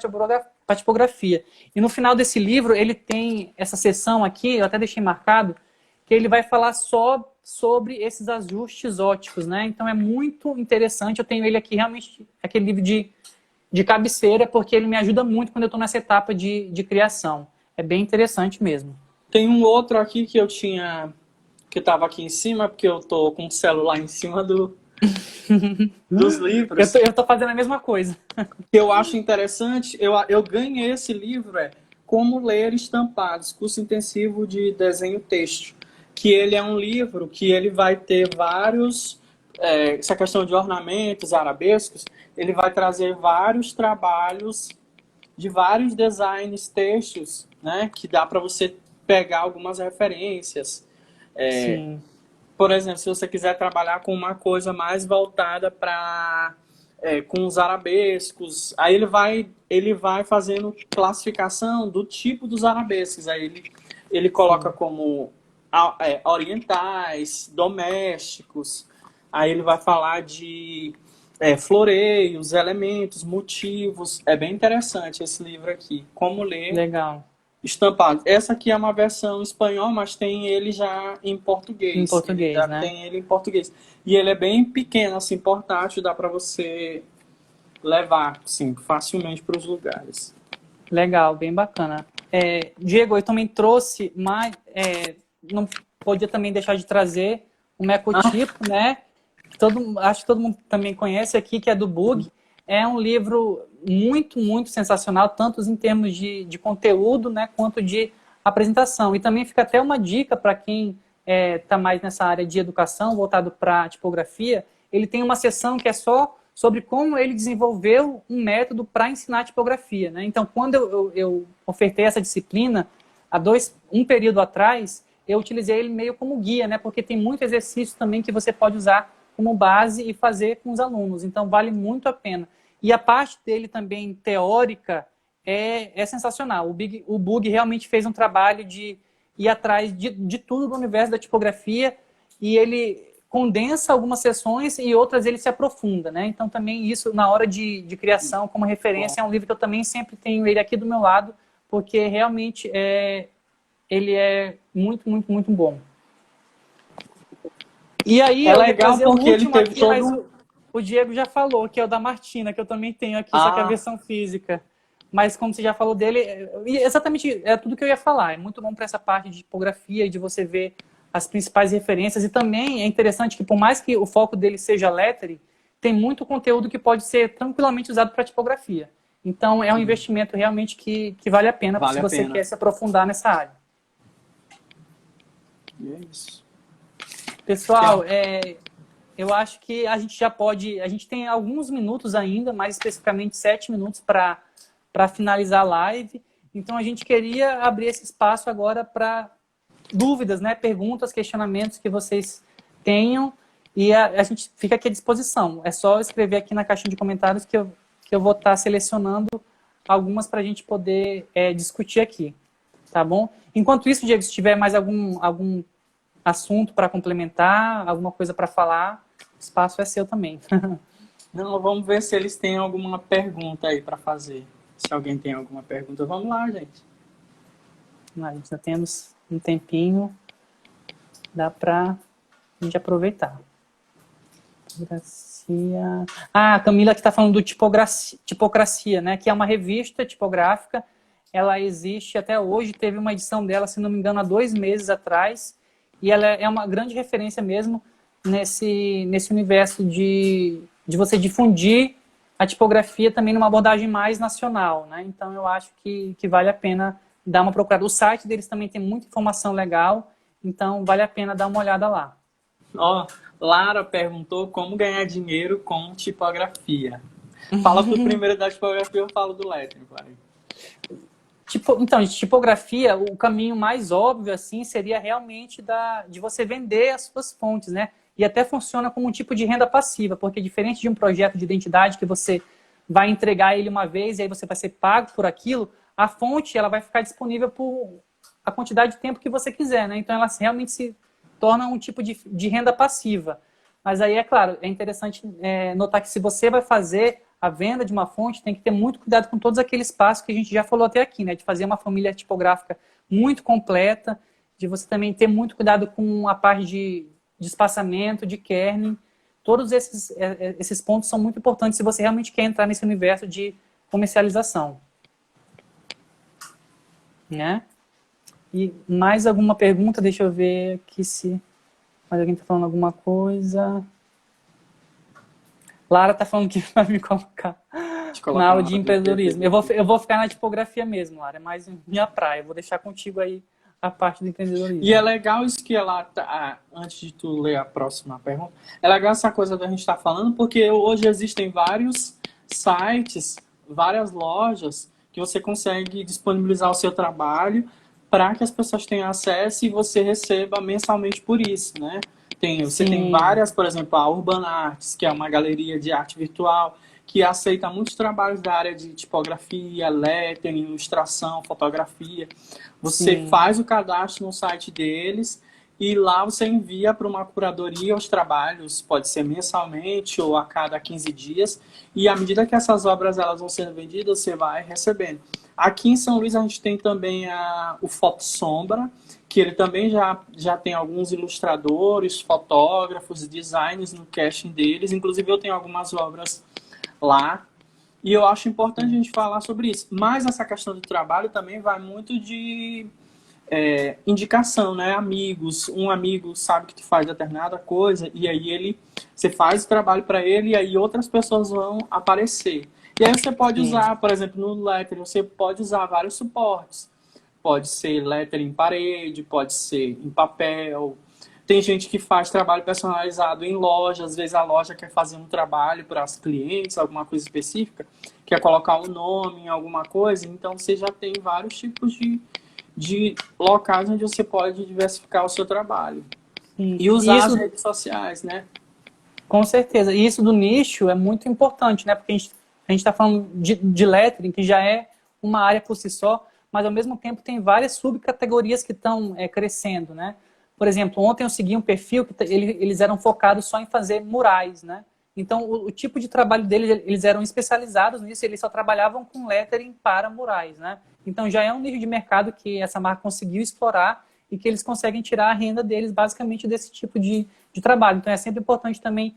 S1: a tipografia. E no final desse livro, ele tem essa seção aqui, eu até deixei marcado, que ele vai falar só sobre esses ajustes óticos, né? Então é muito interessante, eu tenho ele aqui realmente, aquele livro de cabeceira, porque ele me ajuda muito quando eu estou nessa etapa de criação. É bem interessante mesmo.
S3: Tem um outro aqui que eu tinha que estava aqui em cima, porque eu tô com o celular em cima dos livros.
S1: Eu tô fazendo a mesma coisa.
S3: Que eu acho interessante, eu ganhei esse livro, Como Ler Estampados, curso intensivo de desenho texto, que ele é um livro que ele vai ter vários, essa questão de ornamentos arabescos, ele vai trazer vários trabalhos de vários designs textos, né, que dá para você pegar algumas referências.
S1: Sim.
S3: Por exemplo, se você quiser trabalhar com uma coisa mais voltada para com os arabescos, aí ele vai fazendo classificação do tipo dos arabescos. Aí ele coloca como orientais, domésticos. Aí ele vai falar de floreios, elementos, motivos. É bem interessante esse livro aqui. Como ler
S1: Legal.
S3: estampado. Essa aqui é uma versão em espanhol, mas tem ele já em português.
S1: Em português,
S3: já
S1: né?
S3: tem ele em português. E ele é bem pequeno, assim, portátil, dá para você levar, assim, facilmente para os lugares.
S1: Legal, bem bacana. Diego, eu também trouxe, mas não podia também deixar de trazer um ecotipo, né? Acho que todo mundo também conhece aqui, que é do Bug. É um livro muito, muito sensacional, tanto em termos de conteúdo, né, quanto de apresentação. E também fica até uma dica para quem está mais nessa área de educação, voltado para tipografia. Ele tem uma seção que é só sobre como ele desenvolveu um método para ensinar tipografia, né? Então, quando eu ofertei essa disciplina, um período atrás, eu utilizei ele meio como guia, né? Porque tem muito exercício também que você pode usar como base e fazer com os alunos. Então, vale muito a pena. E a parte dele também teórica é sensacional. O Bug realmente fez um trabalho de ir atrás de tudo do universo da tipografia e ele condensa algumas sessões e outras ele se aprofunda, né? Então também isso, na hora de criação, como referência, é um livro que eu também sempre tenho ele aqui do meu lado, porque realmente ele é muito, muito, muito bom. E aí,
S3: é legal porque ele teve
S1: aqui,
S3: todo...
S1: mas o Diego já falou, que é o da Martina, que eu também tenho aqui, só que é a versão física. Mas como você já falou dele, exatamente é tudo que eu ia falar. É muito bom para essa parte de tipografia, de você ver as principais referências. E também é interessante que, por mais que o foco dele seja lettering, tem muito conteúdo que pode ser tranquilamente usado para tipografia. Então, é um investimento realmente que vale a pena se você quer se aprofundar nessa área.
S3: E é isso.
S1: Pessoal, eu acho que a gente já pode... A gente tem alguns minutos ainda, mais especificamente 7 minutos para finalizar a live. Então, a gente queria abrir esse espaço agora para dúvidas, né? Perguntas, questionamentos que vocês tenham. E a gente fica aqui à disposição. É só escrever aqui na caixinha de comentários que eu vou estar selecionando algumas para a gente poder discutir aqui. Tá bom? Enquanto isso, Diego, se tiver mais algum assunto para complementar, alguma coisa para falar, o espaço é seu também.
S3: Não, vamos ver se eles têm alguma pergunta aí para fazer. Se alguém tem alguma pergunta, vamos lá, gente.
S1: Já temos um tempinho, dá para a gente aproveitar. A Camila que está falando do Tipocracia, né? Que é uma revista tipográfica. Ela existe até hoje, teve uma edição dela, se não me engano, há 2 meses atrás. E ela é uma grande referência mesmo nesse universo de você difundir a tipografia também numa abordagem mais nacional, né? Então, eu acho que vale a pena dar uma procurada. O site deles também tem muita informação legal, então vale a pena dar uma olhada lá.
S3: Lara perguntou como ganhar dinheiro com tipografia. Fala pro primeiro da tipografia, eu falo do lettering, vai.
S1: Então, de tipografia, o caminho mais óbvio assim seria realmente de você vender as suas fontes, né? E até funciona como um tipo de renda passiva, porque diferente de um projeto de identidade que você vai entregar ele uma vez e aí você vai ser pago por aquilo, a fonte ela vai ficar disponível por a quantidade de tempo que você quiser, né? Então ela realmente se torna um tipo de renda passiva. Mas aí, é claro, é interessante notar que se você vai fazer a venda de uma fonte, tem que ter muito cuidado com todos aqueles passos que a gente já falou até aqui, né? De fazer uma família tipográfica muito completa, de você também ter muito cuidado com a parte de espaçamento, de kerning. Todos esses pontos são muito importantes se você realmente quer entrar nesse universo de comercialização. Né? E mais alguma pergunta? Deixa eu ver aqui se... Mas alguém está falando alguma coisa? Lara está falando que vai me colocar na aula de empreendedorismo. Eu vou ficar na tipografia mesmo, Lara. É mais minha praia. Eu vou deixar contigo aí a parte do empreendedorismo.
S3: E é legal isso que ela tá, antes de tu ler a próxima pergunta, é legal essa coisa da gente estar falando, porque hoje existem vários sites, várias lojas que você consegue disponibilizar o seu trabalho para que as pessoas tenham acesso e você receba mensalmente por isso, né? Você tem várias, por exemplo, a Urban Arts, que é uma galeria de arte virtual, que aceita muitos trabalhos da área de tipografia, lettering, ilustração, fotografia. Você faz o cadastro no site deles e lá você envia para uma curadoria os trabalhos, pode ser mensalmente ou a cada 15 dias. E à medida que essas obras elas vão sendo vendidas, você vai recebendo. Aqui em São Luís a gente tem também o Foto Sombra, que ele também já tem alguns ilustradores, fotógrafos, designers no casting deles. Inclusive eu tenho algumas obras lá. E eu acho importante a gente falar sobre isso. Mas essa questão do trabalho também vai muito de indicação, né? Amigos. Um amigo sabe que tu faz determinada coisa e aí você faz o trabalho para ele e aí outras pessoas vão aparecer. E aí você pode usar, por exemplo, no lettering, você pode usar vários suportes. Pode ser lettering em parede, pode ser em papel. Tem gente que faz trabalho personalizado em loja. Às vezes a loja quer fazer um trabalho para os clientes, alguma coisa específica, quer colocar um nome em alguma coisa. Então você já tem vários tipos de locais onde você pode diversificar o seu trabalho. E usar as redes sociais, né?
S1: Com certeza. E isso do nicho é muito importante, né? Porque a gente está falando de lettering, que já é uma área por si só, mas ao mesmo tempo tem várias subcategorias que estão crescendo, né? Por exemplo, ontem eu segui um perfil que eles eram focados só em fazer murais, né? Então, o tipo de trabalho deles, eles eram especializados nisso, eles só trabalhavam com lettering para murais, né? Então, já é um nicho de mercado que essa marca conseguiu explorar e que eles conseguem tirar a renda deles basicamente desse tipo de trabalho. Então, é sempre importante também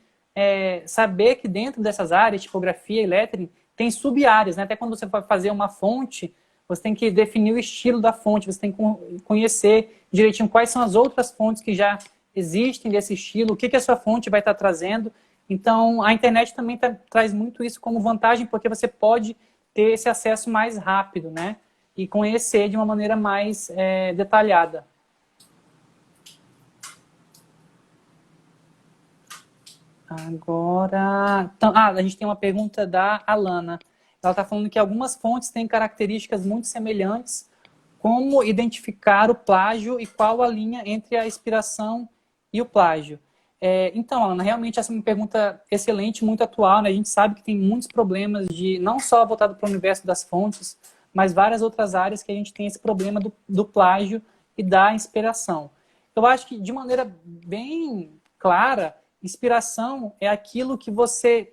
S1: saber que dentro dessas áreas, tipografia e lettering, tem sub-áreas, né? Até quando você vai fazer uma fonte, você tem que definir o estilo da fonte, você tem que conhecer direitinho quais são as outras fontes que já existem desse estilo, o que a sua fonte vai estar trazendo. Então, a internet também traz muito isso como vantagem, porque você pode ter esse acesso mais rápido, né? E conhecer de uma maneira mais detalhada. Agora... Então, a gente tem uma pergunta da Alana. Ela está falando que algumas fontes têm características muito semelhantes. Como identificar o plágio e qual a linha entre a inspiração e o plágio? Então, Ana, realmente essa é uma pergunta excelente, muito atual, né? A gente sabe que tem muitos problemas não só voltado para o universo das fontes, mas várias outras áreas que a gente tem esse problema do plágio e da inspiração. Eu acho que, de maneira bem clara, inspiração é aquilo que você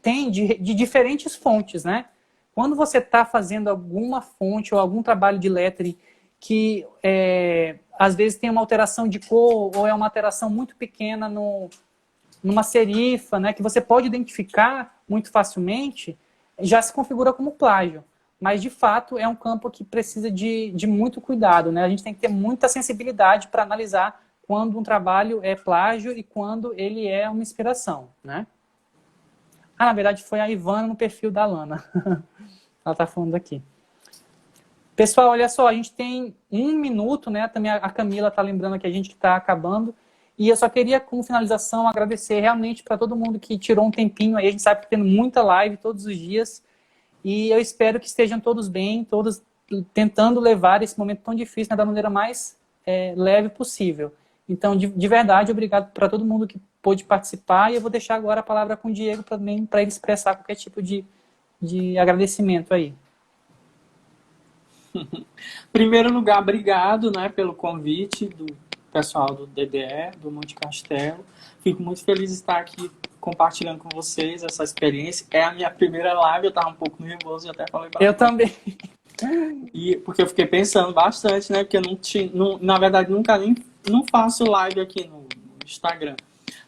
S1: tem de diferentes fontes, né? Quando você está fazendo alguma fonte ou algum trabalho de lettering que às vezes tem uma alteração de cor ou é uma alteração muito pequena numa serifa, né, que você pode identificar muito facilmente, já se configura como plágio. Mas, de fato, é um campo que precisa de muito cuidado, né? A gente tem que ter muita sensibilidade para analisar quando um trabalho é plágio e quando ele é uma inspiração, né? Na verdade, foi a Ivana no perfil da Lana. Ela está falando aqui. Pessoal, olha só, a gente tem 1 minuto, né? Também a Camila está lembrando que a gente está acabando. E eu só queria, como finalização, agradecer realmente para todo mundo que tirou um tempinho aí. A gente sabe que está tendo muita live todos os dias. E eu espero que estejam todos bem, todos tentando levar esse momento tão difícil, né, da maneira mais leve possível. Então, de verdade, obrigado para todo mundo que pôde participar. E eu vou deixar agora a palavra com o Diego também para ele expressar qualquer tipo de agradecimento aí.
S3: Em primeiro lugar, obrigado, né, pelo convite do pessoal do DDE, do Monte Castelo. Fico muito feliz de estar aqui compartilhando com vocês essa experiência. É a minha primeira live, eu estava um pouco nervoso, até falei para
S1: eu também.
S3: Porque eu fiquei pensando bastante, né, porque na verdade, não faço live aqui no Instagram.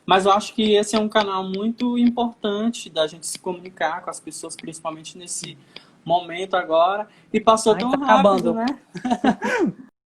S3: Mas eu acho que esse é um canal muito importante da gente se comunicar com as pessoas, principalmente nesse momento agora. E passou tão rápido, né?